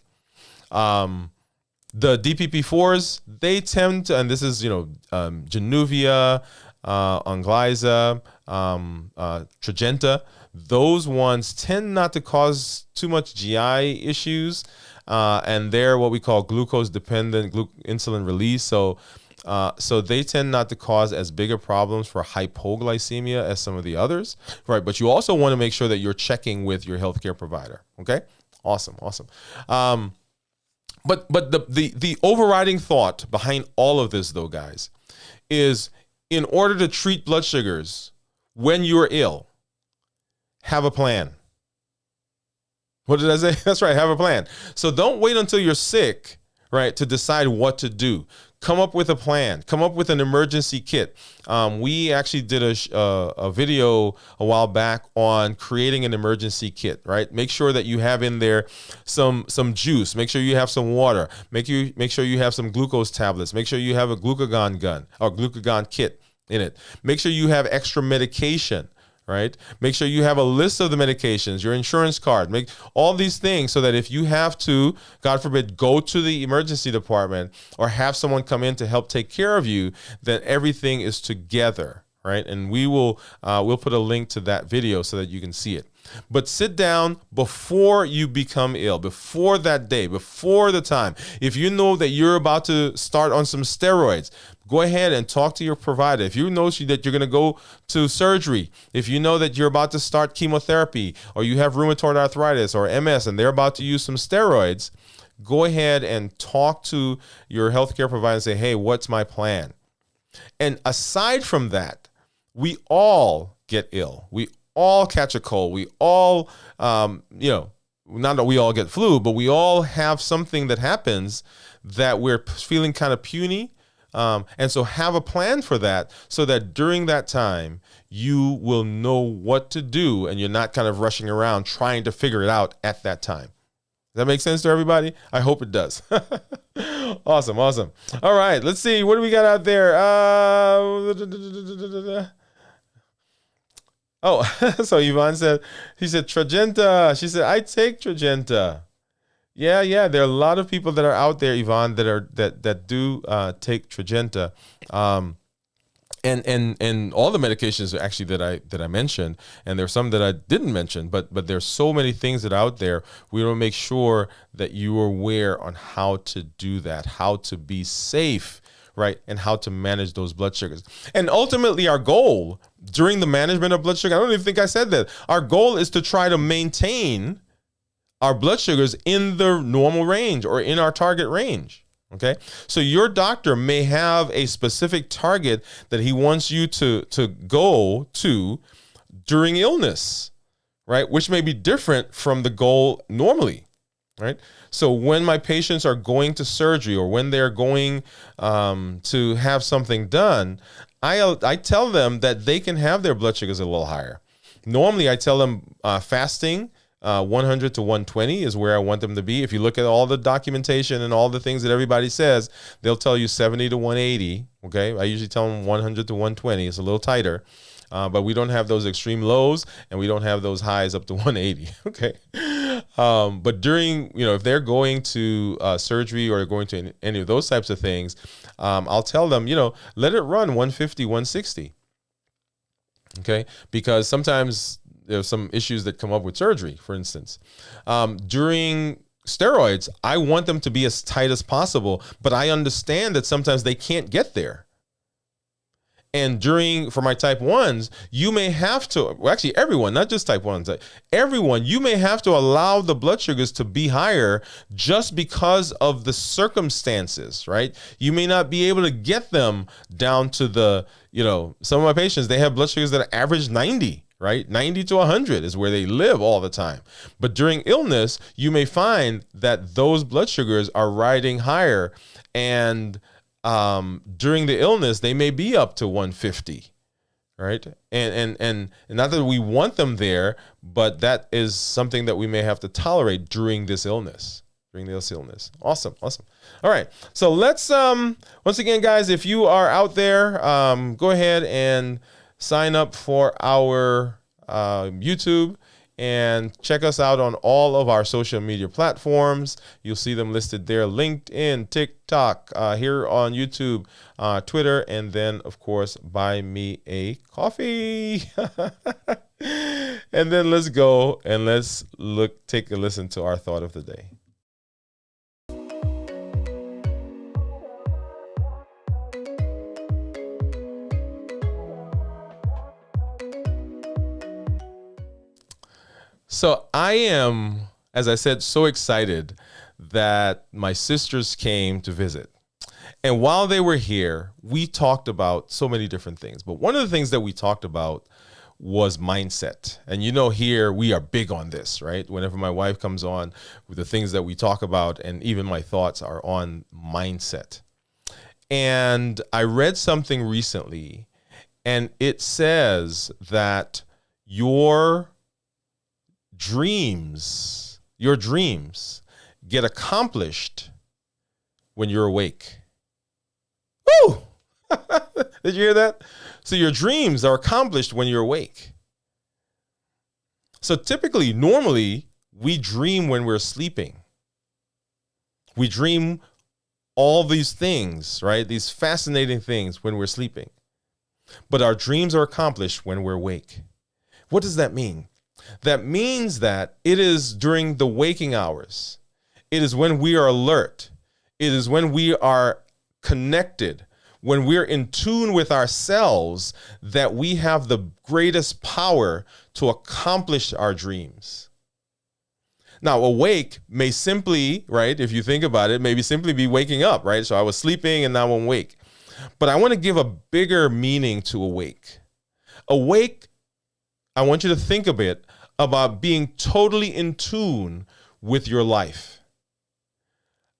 The DPP4s, they tend to, and this is, Januvia, Onglyza, Tradjenta, those ones tend not to cause too much GI issues, and they're what we call glucose-dependent insulin release. So they tend not to cause as big of problems for hypoglycemia as some of the others, right? But you also want to make sure that you're checking with your healthcare provider. Okay, awesome. But the overriding thought behind all of this, though, guys, is in order to treat blood sugars when you're ill, have a plan. What did I say? That's right, have a plan. So don't wait until you're sick, right, to decide what to do. Come up with a plan. Come up with an emergency kit. We actually did a video a while back on creating an emergency kit, right? Make sure that you have in there some juice. Make sure you have some water. Make sure you have some glucose tablets. Make sure you have a glucagon gun or glucagon kit in it. Make sure you have extra medication, right? Make sure you have a list of the medications, your insurance card, make all these things so that if you have to, God forbid, go to the emergency department or have someone come in to help take care of you, then everything is together, right? And we'll put a link to that video so that you can see it. But sit down before you become ill, before that day, before the time. If you know that you're about to start on some steroids, go ahead and talk to your provider. If you know that you're going to go to surgery, if you know that you're about to start chemotherapy, or you have rheumatoid arthritis or MS and they're about to use some steroids, go ahead and talk to your healthcare provider and say, hey, what's my plan? And aside from that, we all get ill. We all catch a cold. We all, not that we all get flu, but we all have something that happens that we're feeling kind of puny. And so have a plan for that so that during that time, you will know what to do and you're not kind of rushing around trying to figure it out at that time. Does that make sense to everybody? I hope it does. Awesome. All right, let's see. What do we got out there? So Yvonne said, Tragenta. She said, I take Tragenta. Yeah. There are a lot of people that are out there, Yvonne, that do take Tragenta. And all the medications actually that I mentioned, and there's some that I didn't mention, but there's so many things that are out there. We want to make sure that you are aware on how to do that, how to be safe, right, and how to manage those blood sugars. And ultimately, our goal during the management of blood sugar, I don't even think I said that. Our goal is to try to maintain our blood sugars in the normal range or in our target range. Okay, so your doctor may have a specific target that he wants you to go to during illness, right? Which may be different from the goal normally, right? So when my patients are going to surgery or when they're going to have something done, I tell them that they can have their blood sugars a little higher. Normally, I tell them fasting. 100 to 120 is where I want them to be. If you look at all the documentation and all the things that everybody says, they'll tell you 70 to 180. Okay, I usually tell them 100 to 120. It's a little tighter, but we don't have those extreme lows and we don't have those highs up to 180. Okay, but during, if they're going to surgery or going to any of those types of things, I'll tell them, let it run 150, 160. Okay, because sometimes there's some issues that come up with surgery, for instance. During steroids, I want them to be as tight as possible, but I understand that sometimes they can't get there. And for my type 1s, you may have to, well, actually everyone, not just type 1s, everyone, you may have to allow the blood sugars to be higher just because of the circumstances, right? You may not be able to get them down to the, some of my patients, they have blood sugars that average 90. Right? 90 to 100 is where they live all the time. But during illness, you may find that those blood sugars are riding higher. And during the illness, they may be up to 150. Right? And not that we want them there, but that is something that we may have to tolerate during this illness. Awesome. All right. So let's, once again, guys, if you are out there, go ahead and sign up for our YouTube and check us out on all of our social media platforms. You'll see them listed there: LinkedIn, TikTok, here on YouTube, Twitter, and then, of course, buy me a coffee. And then let's go and let's take a listen to our thought of the day. So I am, as I said, so excited that my sisters came to visit. And while they were here, we talked about so many different things. But one of the things that we talked about was mindset. And here we are big on this, right? Whenever my wife comes on, with the things that we talk about and even my thoughts are on mindset. And I read something recently, and it says that your dreams get accomplished when you're awake. Woo! Did you hear that? So your dreams are accomplished when you're awake. So normally, we dream when we're sleeping. We dream all these things, right? These fascinating things when we're sleeping. But our dreams are accomplished when we're awake. What does that mean? That means that it is during the waking hours. It is when we are alert. It is when we are connected, when we're in tune with ourselves, that we have the greatest power to accomplish our dreams. Now, awake may simply, right, if you think about it, maybe simply be waking up, right? So I was sleeping and now I'm awake. But I want to give a bigger meaning to awake. Awake, I want you to think a bit about being totally in tune with your life.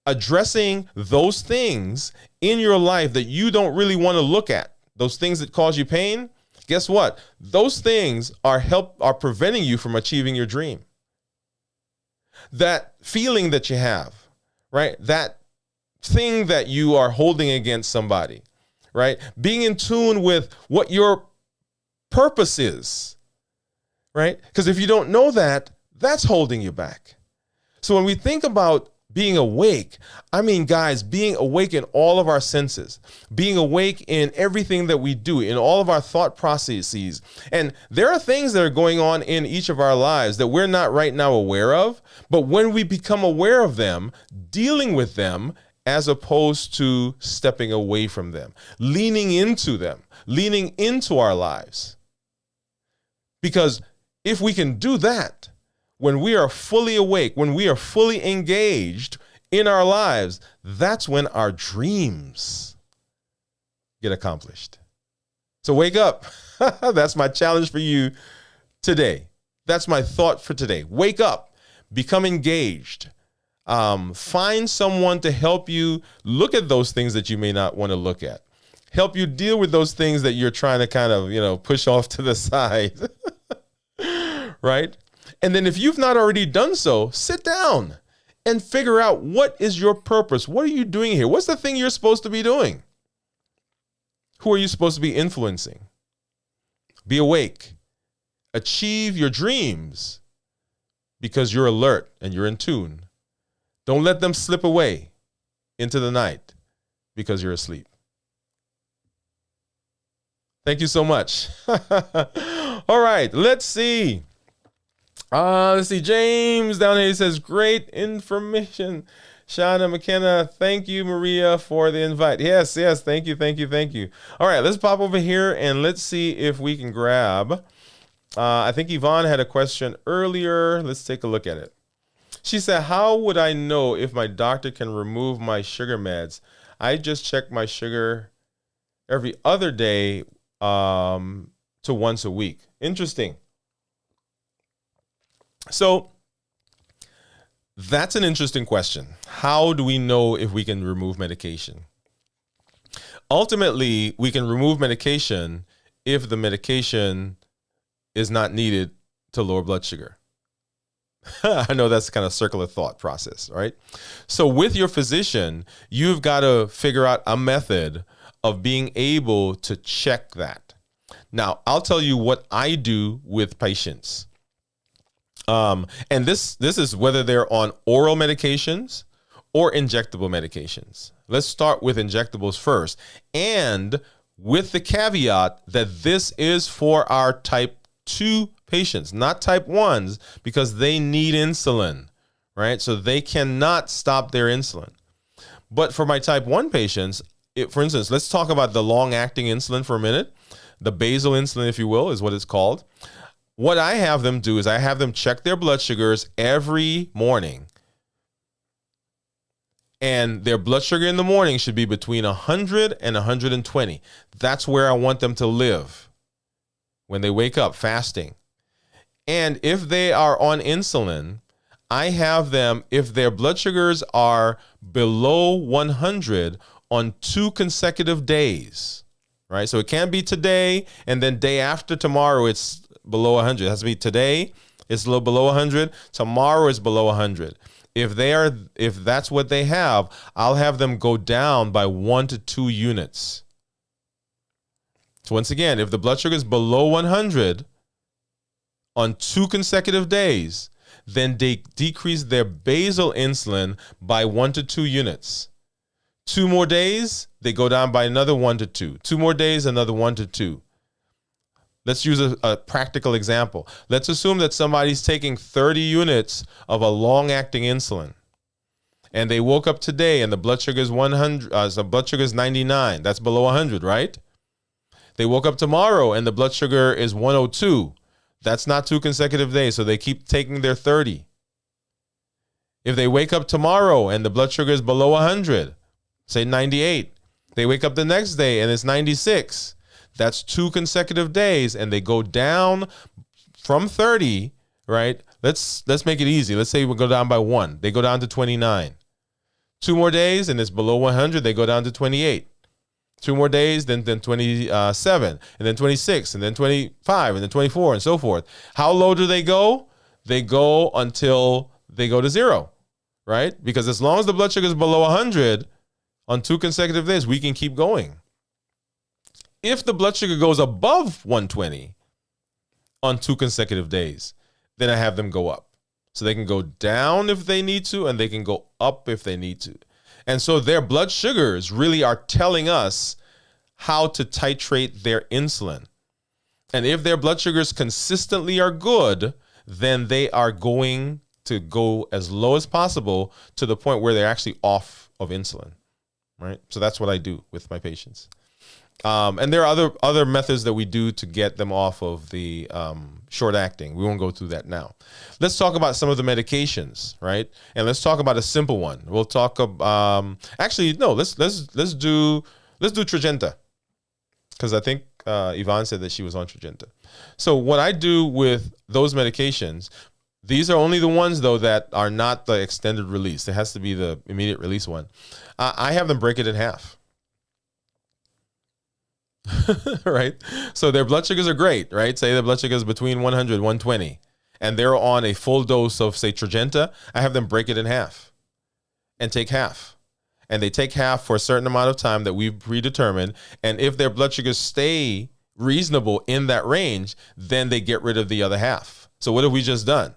Addressing those things in your life that you don't really want to look at, those things that cause you pain, guess what? Those things are preventing you from achieving your dream. That feeling that you have, right? That thing that you are holding against somebody, right? Being in tune with what your purpose is, right? Because if you don't know that, that's holding you back. So when we think about being awake, I mean, guys, being awake in all of our senses, being awake in everything that we do, in all of our thought processes. And there are things that are going on in each of our lives that we're not right now aware of, but when we become aware of them, dealing with them as opposed to stepping away from them, leaning into our lives. Because if we can do that, when we are fully awake, when we are fully engaged in our lives, that's when our dreams get accomplished. So wake up. That's my challenge for you today. That's my thought for today. Wake up, become engaged. Find someone to help you look at those things that you may not want to look at. Help you deal with those things that you're trying to kind of, push off to the side. Right? And then if you've not already done so, sit down and figure out, what is your purpose? What are you doing here? What's the thing you're supposed to be doing? Who are you supposed to be influencing? Be awake. Achieve your dreams because you're alert and you're in tune. Don't let them slip away into the night because you're asleep. Thank you so much. All right, let's see. James down here says, great information. Shauna McKenna, thank you, Maria, for the invite. Yes, thank you. All right, let's pop over here and let's see if we can grab. I think Yvonne had a question earlier. Let's take a look at it. She said, how would I know if my doctor can remove my sugar meds? I just check my sugar every other day to once a week. Interesting. So that's an interesting question. How do we know if we can remove medication? Ultimately, we can remove medication if the medication is not needed to lower blood sugar. I know that's kind of circular thought process, right? So with your physician, you've got to figure out a method of being able to check that. Now, I'll tell you what I do with patients. And this is whether they're on oral medications or injectable medications. Let's start with injectables first. And with the caveat that this is for our type 2 patients, not type 1s, because they need insulin, right? So they cannot stop their insulin. But for my type 1 patients, for instance, let's talk about the long-acting insulin for a minute. The basal insulin, if you will, is what it's called. What I have them do is I have them check their blood sugars every morning. And their blood sugar in the morning should be between 100 and 120. That's where I want them to live when they wake up fasting. And if they are on insulin, I have them, if their blood sugars are below 100 on 2 consecutive days, right? So it can't be today and then day after tomorrow it's below 100. It has to be today, it's a little below 100. Tomorrow is below 100. If that's what they have, I'll have them go down by 1 to 2 units. So once again, if the blood sugar is below 100 on 2 consecutive days, then they decrease their basal insulin by 1 to 2 units. 2 more days, they go down by another 1 to 2. 2 more days, another 1 to 2. Let's use a practical example. Let's assume that somebody's taking 30 units of a long-acting insulin, and they woke up today and the blood sugar is 100. The blood sugar is 99. That's below 100, right? They woke up tomorrow and the blood sugar is 102. That's not 2 consecutive days, so they keep taking their 30. If they wake up tomorrow and the blood sugar is below 100, say 98, they wake up the next day and it's 96. That's 2 consecutive days, and they go down from 30, right? Let's make it easy. Let's say we go down by 1. They go down to 29. 2 more days, and it's below 100. They go down to 28. 2 more days, then 27, and then 26, and then 25, and then 24, and so forth. How low do they go? They go until they go to 0, right? Because as long as the blood sugar is below 100 on 2 consecutive days, we can keep going. If the blood sugar goes above 120 on 2 consecutive days, then I have them go up. So they can go down if they need to, and they can go up if they need to. And so their blood sugars really are telling us how to titrate their insulin. And if their blood sugars consistently are good, then they are going to go as low as possible to the point where they're actually off of insulin, right? So that's what I do with my patients. And there are other methods that we do to get them off of the short acting. We won't go through that now. Let's talk about some of the medications, right? And let's talk about a simple one. We'll talk about actually no. Let's do Tradjenta, because I think Yvonne said that she was on Tradjenta. So what I do with those medications, these are only the ones though that are not the extended release. It has to be the immediate release one. I have them break it in half. Right? So their blood sugars are great, right? Say their blood sugar is between 100 and 120, and they're on a full dose of, say, Tradjenta. I have them break it in half and take half. And they take half for a certain amount of time that we've predetermined. And if their blood sugars stay reasonable in that range, then they get rid of the other half. So what have we just done?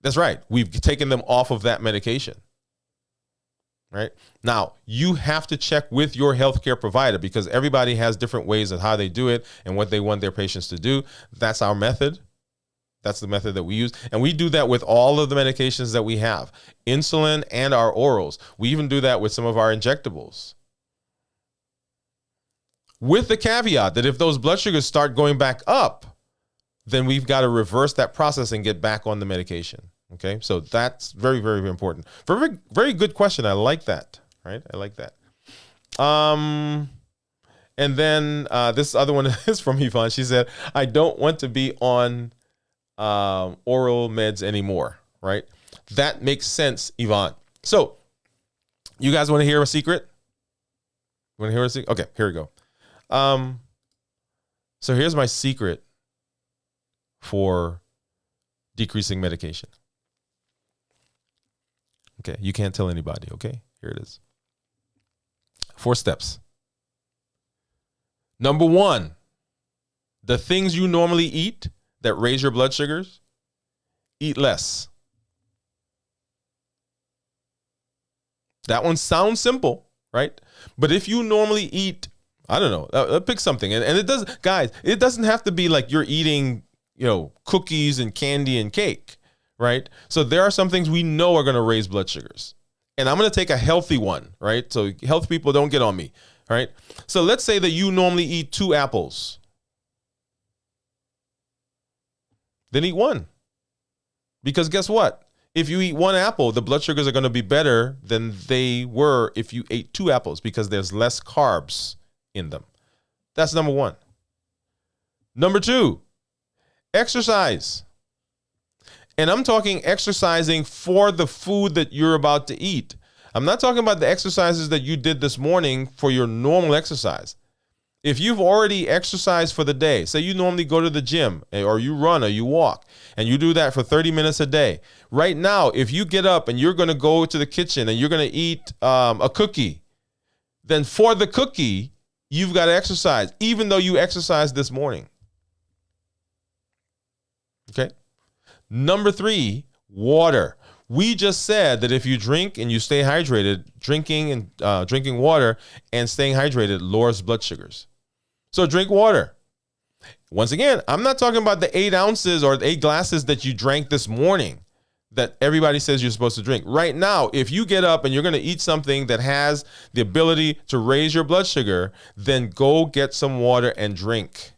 That's right. We've taken them off of that medication. Right? Now, you have to check with your healthcare provider, because everybody has different ways of how they do it and what they want their patients to do. That's our method. That's the method that we use. And we do that with all of the medications that we have, insulin and our orals. We even do that with some of our injectables, with the caveat that if those blood sugars start going back up, then we've got to reverse that process and get back on the medication. Okay, so that's very, very, very important. Very, very good question. I like that. Right, I like that. And then this other one is from Yvonne. She said, "I don't want to be on oral meds anymore." Right, that makes sense, Yvonne. So, you guys want to hear a secret? Want to hear a secret? Okay, here we go. So here's my secret for decreasing medication. Okay, you can't tell anybody, okay? Here it is. 4 steps. Number 1, the things you normally eat that raise your blood sugars, eat less. That one sounds simple, right? But if you normally eat, I don't know, pick something. And it does, guys, it doesn't have to be like you're eating, cookies and candy and cake. Right? So there are some things we know are going to raise blood sugars. And I'm going to take a healthy one, right? So health people, don't get on me, right? So let's say that you normally eat 2 apples. Then eat 1. Because guess what? If you eat 1 apple, the blood sugars are going to be better than they were if you ate 2 apples, because there's less carbs in them. That's number 1. Number 2, exercise. And I'm talking exercising for the food that you're about to eat. I'm not talking about the exercises that you did this morning for your normal exercise. If you've already exercised for the day, say you normally go to the gym or you run or you walk, and you do that for 30 minutes a day. Right now, if you get up and you're going to go to the kitchen and you're going to eat a cookie, then for the cookie, you've got to exercise, even though you exercised this morning. Okay? Number 3, water. We just said that if you drink and you stay hydrated, drinking water and staying hydrated lowers blood sugars. So drink water. Once again, I'm not talking about the 8 ounces or the 8 glasses that you drank this morning that everybody says you're supposed to drink. Right now, if you get up and you're going to eat something that has the ability to raise your blood sugar, then go get some water and drink.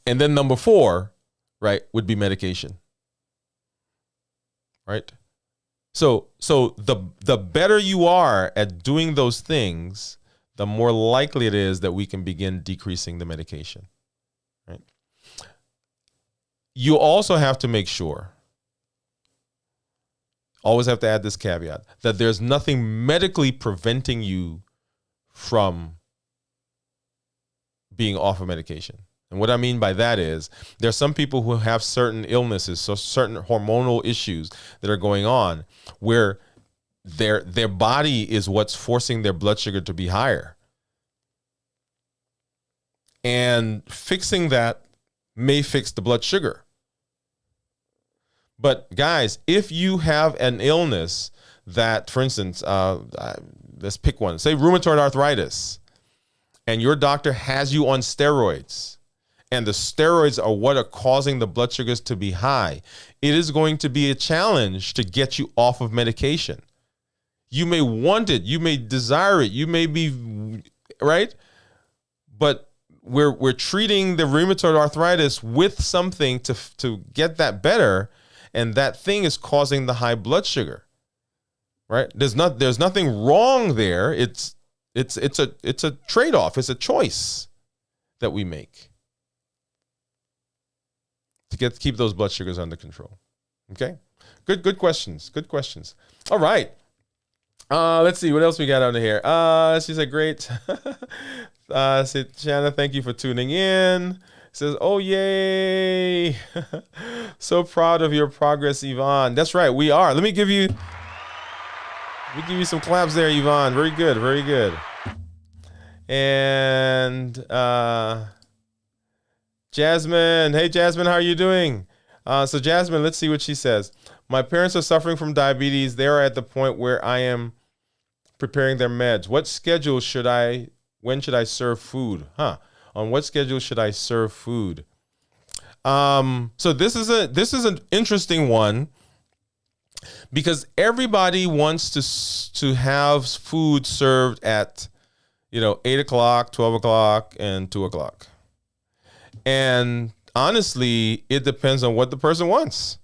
And then number 4, right, would be medication. Right? So the better you are at doing those things, the more likely it is that we can begin decreasing the medication. Right? You also have to make sure, always have to add this caveat, that there's nothing medically preventing you from being off of medication. And what I mean by that is there's some people who have certain illnesses, so certain hormonal issues that are going on where their body is what's forcing their blood sugar to be higher. And fixing that may fix the blood sugar. But guys, if you have an illness that, for instance, let's pick one, say rheumatoid arthritis, and your doctor has you on steroids, and the steroids are what are causing the blood sugars to be high, it is going to be a challenge to get you off of medication. You may want it, you may desire it, you may be, right? But we're treating the rheumatoid arthritis with something to get that better, and that thing is causing the high blood sugar, right? There's nothing wrong there. It's a trade-off. It's a choice that we make to keep those blood sugars under control. Okay, good questions. Good questions. All right. Let's see what else we got under here. She said, great. Shanna, thank you for tuning in. Says, oh, yay. So proud of your progress, Yvonne. That's right, we are. Let me give you some claps there, Yvonne. Very good, very good. And Jasmine. Hey, Jasmine, how are you doing? So Jasmine, let's see what she says. My parents are suffering from diabetes. They are at the point where I am preparing their meds. When should I serve food? On what schedule should I serve food? So this is an interesting one because everybody wants to have food served at 8 o'clock, 12 o'clock, and 2 o'clock. And honestly, it depends on what the person wants.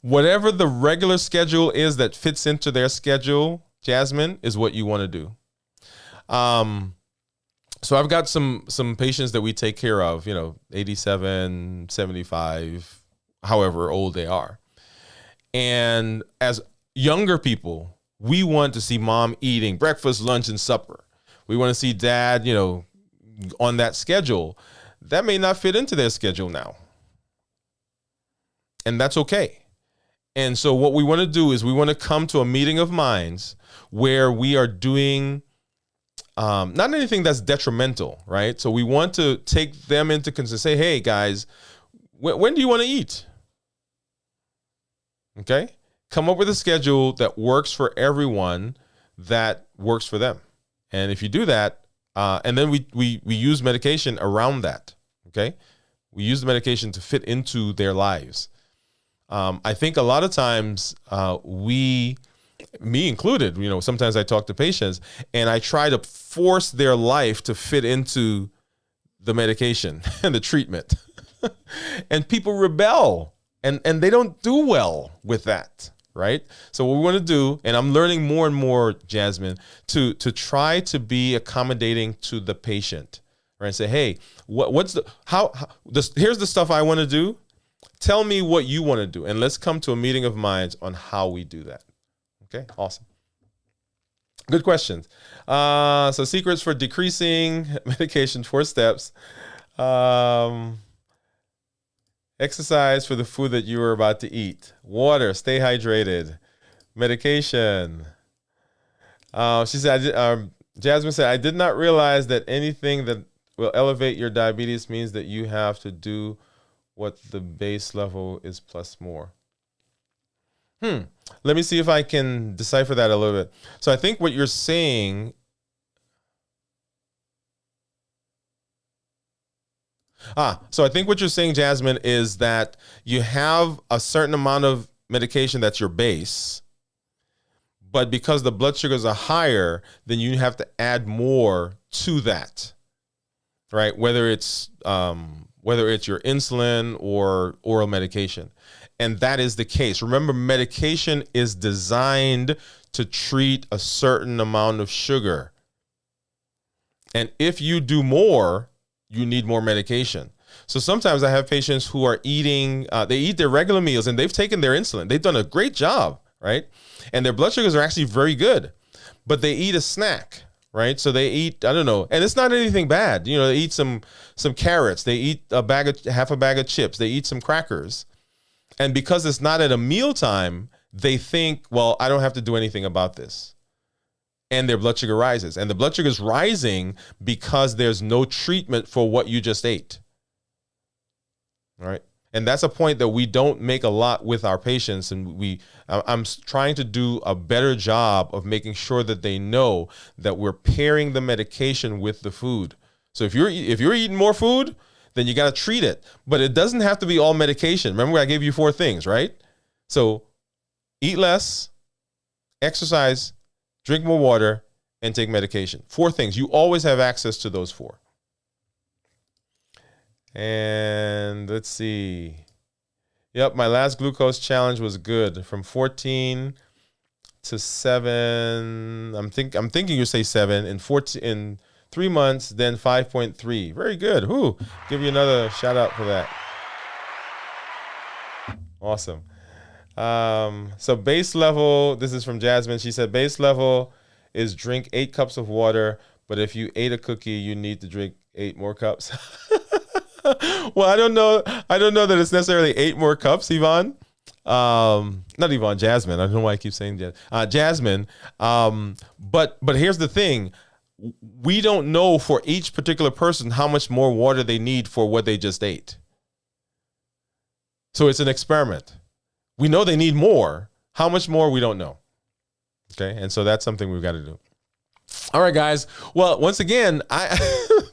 Whatever the regular schedule is that fits into their schedule, Jasmine, is what you want to do. So I've got some patients that we take care of, 87, 75, however old they are. And as younger people, we want to see mom eating breakfast, lunch, and supper. We want to see dad, on that schedule. That may not fit into their schedule now. And that's okay. And so what we want to do is we want to come to a meeting of minds where we are doing not anything that's detrimental, right? So we want to take them into consideration, say, hey, guys, when do you want to eat? Okay? Come up with a schedule that works for everyone, that works for them. And if you do that, and then we use medication around that, okay? We use the medication to fit into their lives. I think a lot of times me included, sometimes I talk to patients and I try to force their life to fit into the medication and the treatment. And people rebel and they don't do well with that, right? So what we want to do, and I'm learning more and more, Jasmine, to try to be accommodating to the patient, right? Say, hey, here's the stuff I want to do. Tell me what you want to do, and let's come to a meeting of minds on how we do that. Okay, awesome. Good questions. So secrets for decreasing medication, 4 steps. Exercise for the food that you are about to eat. Water, stay hydrated. Medication. She said, Jasmine said, I did not realize that anything that will elevate your diabetes means that you have to do what the base level is plus more. Let me see if I can decipher that a little bit. So I think what you're saying. So I think what you're saying, Jasmine, is that you have a certain amount of medication that's your base, but because the blood sugars are higher, then you have to add more to that, right? Whether it's your insulin or oral medication. And that is the case. Remember, medication is designed to treat a certain amount of sugar. And if you do more, you need more medication. So sometimes I have patients who are eating, they eat their regular meals and they've taken their insulin. They've done a great job, right? And their blood sugars are actually very good, but they eat a snack, right? So they eat, I don't know, and it's not anything bad. You know, they eat some carrots, they eat half a bag of chips, they eat some crackers. And because it's not at a mealtime, they think, well, I don't have to do anything about this. And their blood sugar rises. And the blood sugar is rising because there's no treatment for what you just ate. All right. And that's a point that we don't make a lot with our patients. And I'm trying to do a better job of making sure that they know that we're pairing the medication with the food. So if you're eating more food, then you got to treat it. But it doesn't have to be all medication. Remember, I gave you 4 things, right? So eat less, exercise, drink more water, and take medication. 4 things. You always have access to those 4. And let's see. Yep, my last glucose challenge was good. From 14 to 7. I'm thinking you say 7 in 3 months, then 5.3. Very good. Whoo! Give you another shout out for that. Awesome. So base level, this is from Jasmine. She said base level is drink 8 cups of water, but if you ate a cookie, you need to drink 8 more cups. Well, I don't know that it's necessarily 8 more cups, Yvonne. Not Yvonne, Jasmine. I don't know why I keep saying Jasmine. But here's the thing. We don't know for each particular person how much more water they need for what they just ate. So it's an experiment. We know they need more. How much more, we don't know. Okay, and so that's something we've got to do. All right, guys. Well, once again,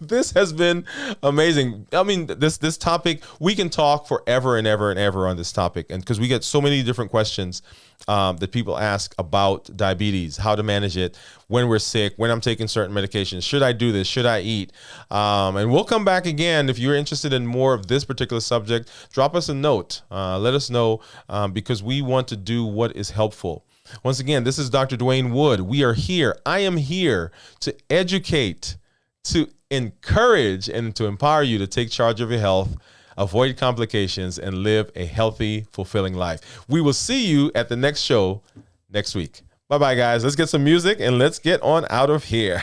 this has been amazing. I mean, this topic, we can talk forever and ever and ever on this topic, and because we get so many different questions that people ask about diabetes, how to manage it, when we're sick, when I'm taking certain medications, should I do this, should I eat? And we'll come back again. If you're interested in more of this particular subject, drop us a note. Let us know because we want to do what is helpful. Once again, this is Dr. Dwain Woode. We are here. I am here to educate, to encourage, and to empower you to take charge of your health, avoid complications, and live a healthy, fulfilling life. We will see you at the next show next week. Bye-bye, guys. Let's get some music and let's get on out of here.